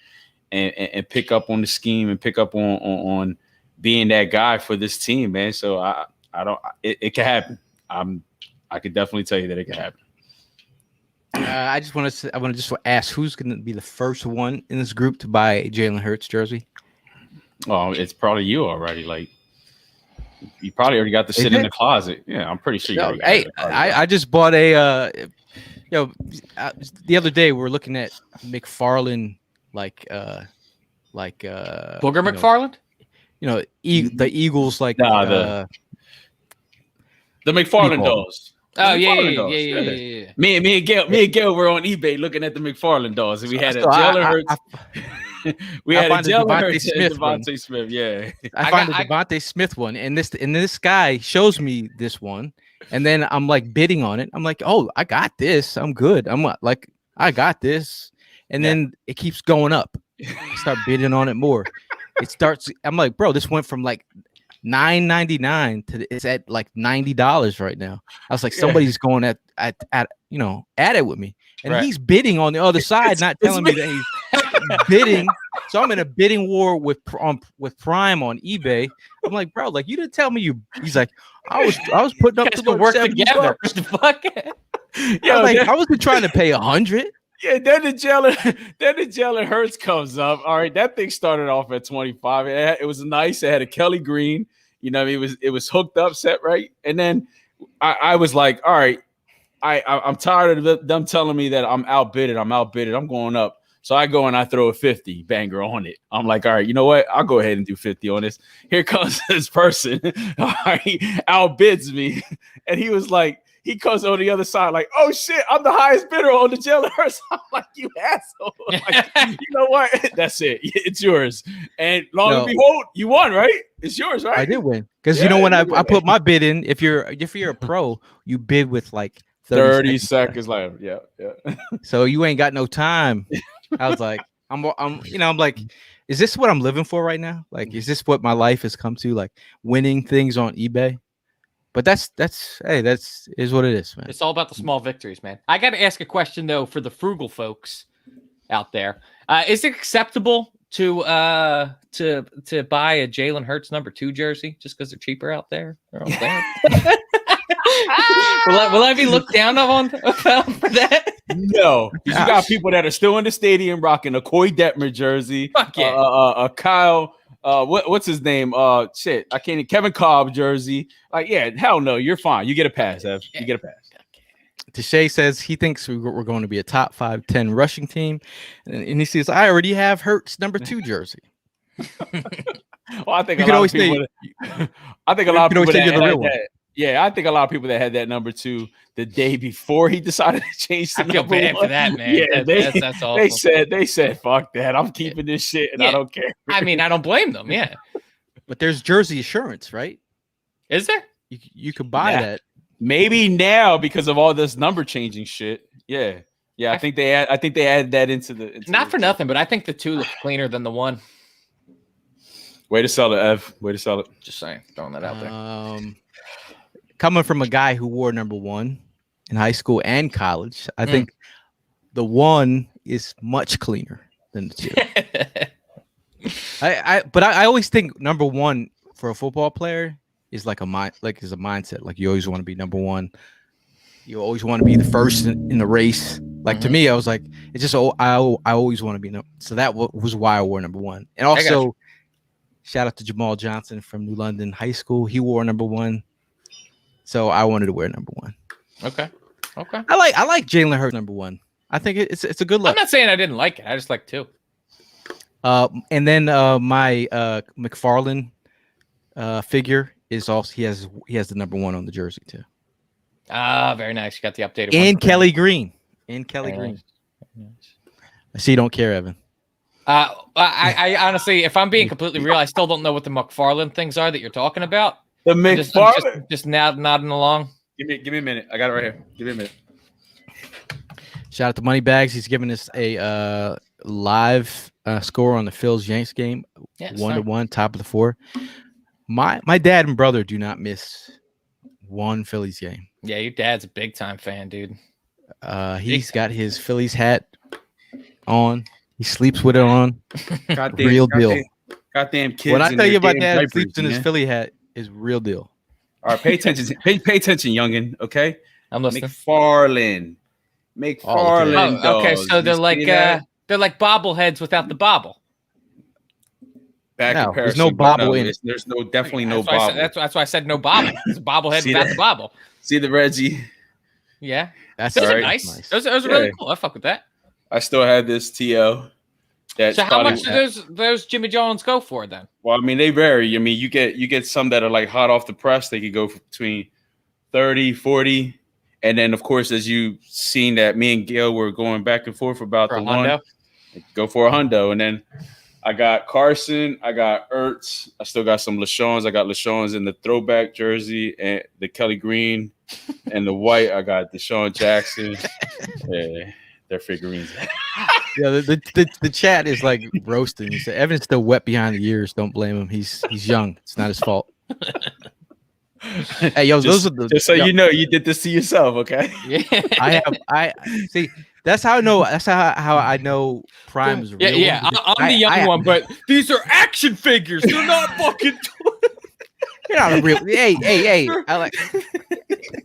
and pick up on the scheme and pick up on being that guy for this team, man. So it can happen. I could definitely tell you that it can happen. I want to just ask who's going to be the first one in this group to buy a Jalen Hurts jersey. Oh, it's probably you already. Like you probably already got the shit in the closet. Yeah, I'm pretty sure you already got it. I just bought a the other day we were looking at McFarlane Booger McFarland? The Eagles the McFarlane dolls. Oh yeah. Me and Gail were on eBay looking at the McFarlane dolls, and we had a Jalen Hurts. We had a Jalen Hurts and Devontae Smith. Yeah, I found the Devontae Smith one, and this guy shows me this one, and then I'm like bidding on it. I'm like, oh, I got this. I'm good. I'm like, I got this, and then it keeps going up. I start bidding on it more. It starts. I'm like, bro, this went from like $9.99 to it's at like $90 right now. I was like, somebody's going at it with me, and he's bidding on the other side, not telling me that he's bidding. So I'm in a bidding war with Prime on eBay. I'm like, bro, like you didn't tell me you. He's like, I was putting up to work together. What the fuck? I wasn't trying to pay 100. Yeah, then the Jalen Hurts comes up. All right, that thing started off at 25. It was nice. It had a Kelly Green. It was hooked up, set right. And then I was like, all right, I'm tired of them telling me that I'm outbidded. I'm going up. So I go and I throw a 50 banger on it. I'm like, all right, you know what? I'll go ahead and do 50 on this. Here comes this person. All right, outbids me, and he was like. He comes on the other side like, oh, shit, I'm the highest bidder on the Jalen Hurts. I'm like, you asshole. Like, you know what? That's it. It's yours. And and behold, you won, right? It's yours, right? I did win. Because, when I put my bid in, if you're a pro, you bid with like 30 seconds left. Yeah. So you ain't got no time. I was like, I'm like, is this what I'm living for right now? Like, is this what my life has come to? Like winning things on eBay? But that's what it is, man. It's all about the small victories, man. I got to ask a question though for the frugal folks out there. Is it acceptable to buy a Jalen Hurts number 2 jersey just because they're cheaper out there? Will I be looked down on for that? No, you got people that are still in the stadium rocking a Coy Detmer jersey. Fuck yeah. Kyle. What's his name? Kevin Cobb jersey. Hell no, you're fine. You get a pass, Ev. You get a pass. Deshae says he thinks we're going to be a top 5-10 rushing team, and he says I already have Hurts number 2 jersey. Well, I think a lot of people that had that. Yeah, I think a lot of people that had that number 2 the day before he decided to change the number 1. I feel bad for that, man. Yeah, that's awful. They said, fuck that. I'm keeping this shit, and I don't care. I mean, I don't blame them. Yeah, but there's jersey assurance, right? Is there? You could buy that. Maybe now because of all this number changing shit. Yeah. I think they added that into the. Not for nothing, but I think the 2 looks cleaner than the 1. Way to sell it, Ev. Way to sell it. Just saying, throwing that out there. Coming from a guy who wore number 1 in high school and college, I think the 1 is much cleaner than the 2. But I always think number 1 for a football player is like a mindset. Like you always want to be number 1. You always want to be the first in the race. Like to me, I was like, it's just I always want to be so that was why I wore number 1. And also, shout out to Jamal Johnson from New London High School. He wore number 1. So I wanted to wear number 1. Okay. I like Jalen Hurts number 1. I think it's a good look. I'm not saying I didn't like it. I just like 2. And then my McFarlane figure is also he has the number 1 on the jersey too. Ah, very nice. You got the updated and one. Kelly Green. I see you don't care, Evan. I honestly, if I'm being completely real, I still don't know what the McFarlane things are that you're talking about. The I'm McFarlane. just nodding along. Give me a minute. I got it right here. Give me a minute. Shout out to Moneybags. He's giving us a live score on the Phils Yanks game. Yeah, 1-1, top of the 4. My dad and brother do not miss one Phillies game. Yeah, your dad's a big time fan, dude. He's got his Phillies hat on. He sleeps with it on. Real deal. Goddamn kids. When I tell you about dad diapers, sleeps in his man. Philly hat, is real deal. All right, pay attention. Pay attention, youngin. Okay. I'm listening. McFarlane. Oh, okay, so they're like bobbleheads without the bobble. Bad No, comparison. there's no but bobble in it. There's definitely no That's why bobble. that's why I said no bobble. It's a bobblehead See without that? the bobble. See the Reggie? Yeah, That's those are right. nice. Those are really cool. I fuck with that. I still had this TL. So how much do those Jimmy Johns go for then? Well, I mean, they vary. I mean, you get some that are like hot off the press. They could go between 30, 40. And then, of course, as you've seen that me and Gail were going back and forth about For the a one, hundo? go for a hundo. And then I got Carson. I got Ertz. I still got some LaShawns. I got LaShawns in the throwback jersey and the Kelly Green and the white. I got Deshaun Jackson. Yeah, they're figurines. Yeah, the chat is like roasting. He said Evan's still wet behind the ears. Don't blame him. He's young. It's not his fault. Hey, yo, those are the. Just so you know, you did this to yourself, okay? Yeah, I see. That's how I know. That's how I know Prime is real. yeah. one, because I'm the young one, but these are action figures. They're not fucking. You're not a real. Hey. I like.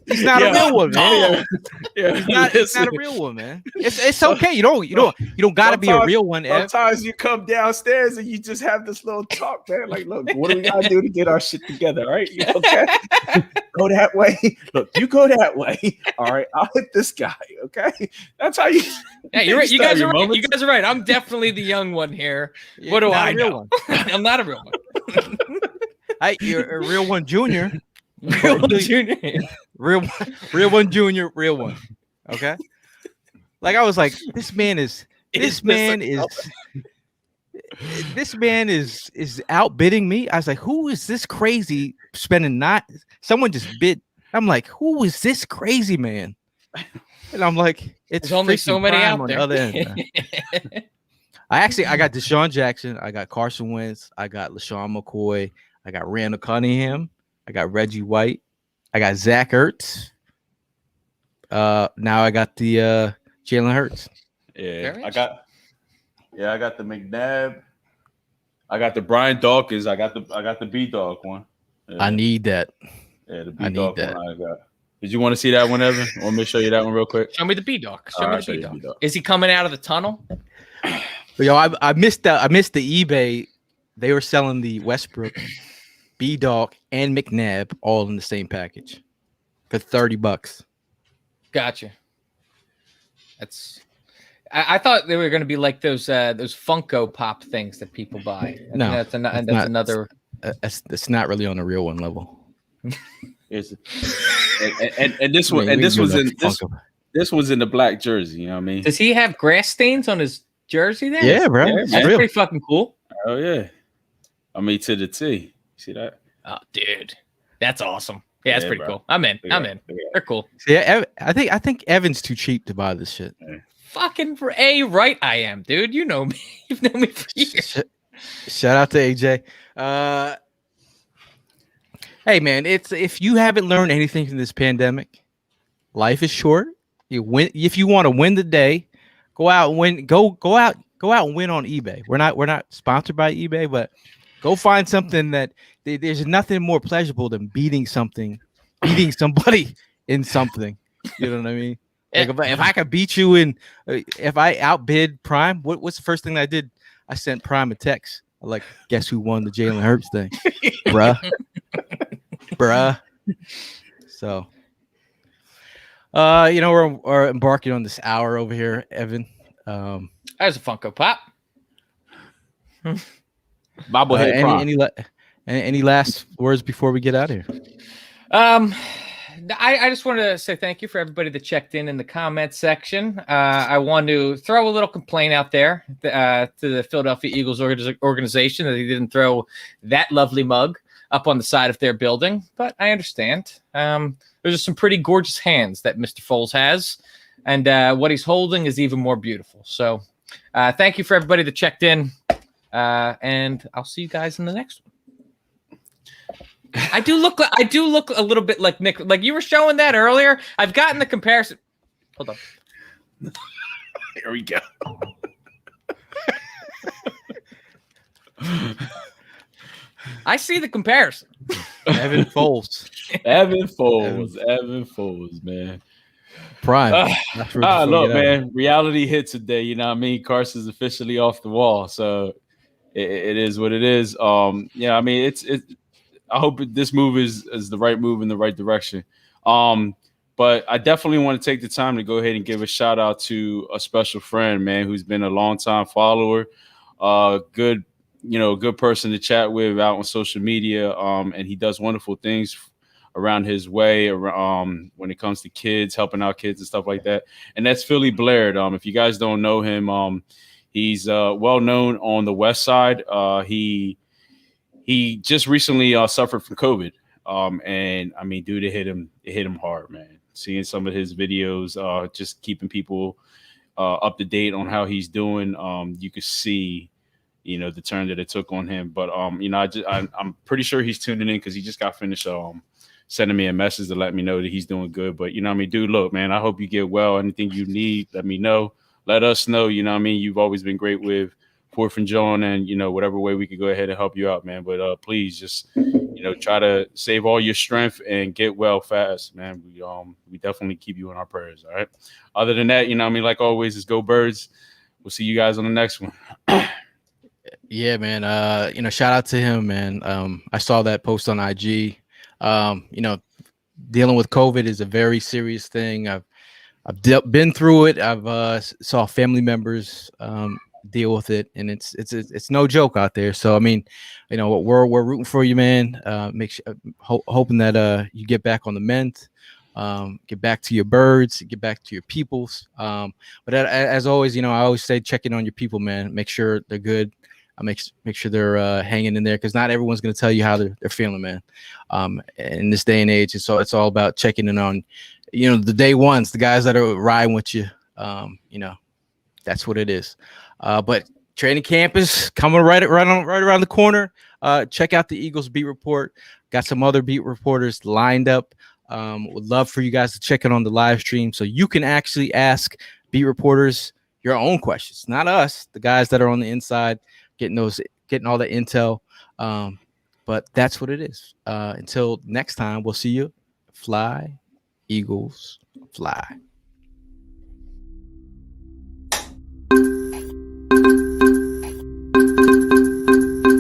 He's not a real one, man. Yeah, He's not a real one, man. It's okay. You don't gotta be a real one, Ev. Sometimes you come downstairs and you just have this little talk, man. Like, look, what do we gotta do to get our shit together? All right, you okay? Go that way. Look, you go that way. All right, I'll hit this guy. Okay, that's how you. Yeah, you're right. You start guys your are right. You moments. guys are right. I'm definitely the young one here. What do Not I a real know? one. I'm not a real one. Hey, you're a real one, Junior. Real one, junior. Real one, Junior. Real one. Okay. Like I was like, this man is outbidding me. I was like, who is this crazy spending not? Someone just bid. I'm like, who is this crazy man? And I'm like, it's There's only so freaking many Prime out on there. the other end, man. I got Deshaun Jackson. I got Carson Wentz. I got LaShawn McCoy. I got Randall Cunningham. I got Reggie White. I got Zach Ertz. Now I got the Jalen Hurts. Yeah, Very I got the McNabb. I got the Brian Dawkins. I got the B Dog one. Yeah. I need that. Yeah, the I B need Dog that. one I got. Did you want to see that one, Evan? Want me to show you that one real quick? Show me the B-Dog. Show All me right, the show you B-Dog. B-Dog. Is he coming out of the tunnel? But yo, I missed the eBay. They were selling the Westbrook, B Dog, and McNabb all in the same package for $30. Gotcha. That's. I thought they were going to be like those Funko Pop things that people buy. No, that's not. another. It's not really on the real one level. It's, and this one I mean, and this we was do in love Funko. this was in the black jersey. You know what I mean? Does he have grass stains on his jersey there? Yeah, bro. Yeah, It's That's real. pretty fucking cool. Oh yeah. I mean to the T. See that? Oh, dude, that's awesome. Yeah, that's Yeah, pretty bro. cool. I'm in. Yeah, I'm in. yeah. They're cool. Yeah, I think Evan's too cheap to buy this shit. Fucking for right, I am, dude. You know me. You've known me for years. Shout out to AJ. Hey man, if you haven't learned anything from this pandemic, life is short. You win if you want to win the day. Go out and win. Go out and win on eBay. We're not sponsored by eBay, but go find something that there's nothing more pleasurable than beating somebody in something. You know what I mean? Like if I could beat you in, if I outbid Prime, what's the first thing I did? I sent Prime a text. Like, guess who won the Jalen Hurts thing, bruh. So, we're embarking on this hour over here, Evan. There's a Funko Pop. Bobblehead any last words before we get out of here? I just want to say thank you for everybody that checked in the comment section. I want to throw a little complaint out there to the Philadelphia Eagles organization that they didn't throw that lovely mug up on the side of their building, but I understand. There's some pretty gorgeous hands that Mr. Foles has, and what he's holding is even more beautiful. So thank you for everybody that checked in, and I'll see you guys in the next one. I do look a little bit like Nick, like you were showing that earlier. I've gotten the comparison. Hold on. Here we go. I see the comparison. Evan Foles. Evan Foles, man. Prime. Look, man, reality hit today. You know what I mean? Carson's officially off the wall. So it is what it is. Yeah, I mean, it's I hope this move is the right move in the right direction. But I definitely want to take the time to go ahead and give a shout out to a special friend, man, who's been a longtime follower, good person to chat with out on social media. And he does wonderful things around his way, when it comes to kids, helping out kids and stuff like that. And that's Philly Blair. If you guys don't know him, he's well known on the West Side. He just recently suffered from COVID. And I mean, dude, it hit him hard, man. Seeing some of his videos, just keeping people up to date on how he's doing. You could see, the turn that it took on him. But I'm pretty sure he's tuning in because he just got finished sending me a message to let me know that he's doing good. But dude, look, man, I hope you get well. Anything you need, let me know. Let us know. You've always been great with Fourth and Jawn, and whatever way we could go ahead and help you out, man. But please just try to save all your strength and get well fast, man. We definitely keep you in our prayers. All right. Other than that, like always, is go Birds. We'll see you guys on the next one. Yeah, man. Shout out to him, man. I saw that post on IG. Dealing with COVID is a very serious thing. I've been through it. I've saw family members deal with it, and it's no joke out there. So I mean, we're rooting for you, man. Make sure, hoping that you get back on the mend, get back to your birds, get back to your peoples. But as always, I always say check in on your people, man. Make sure they're good. Make sure they're hanging in there, because not everyone's going to tell you how they're feeling, man. In this day and age, it's all about checking in on the day ones, the guys that are riding with you. That's what it is. But training camp is coming right around the corner. Check out the Eagles beat report. Got some other beat reporters lined up. Would love for you guys to check in on the live stream so you can actually ask beat reporters your own questions, not us, the guys that are on the inside getting all the intel. But that's what it is. Until next time, we'll see you. Fly, Eagles, fly.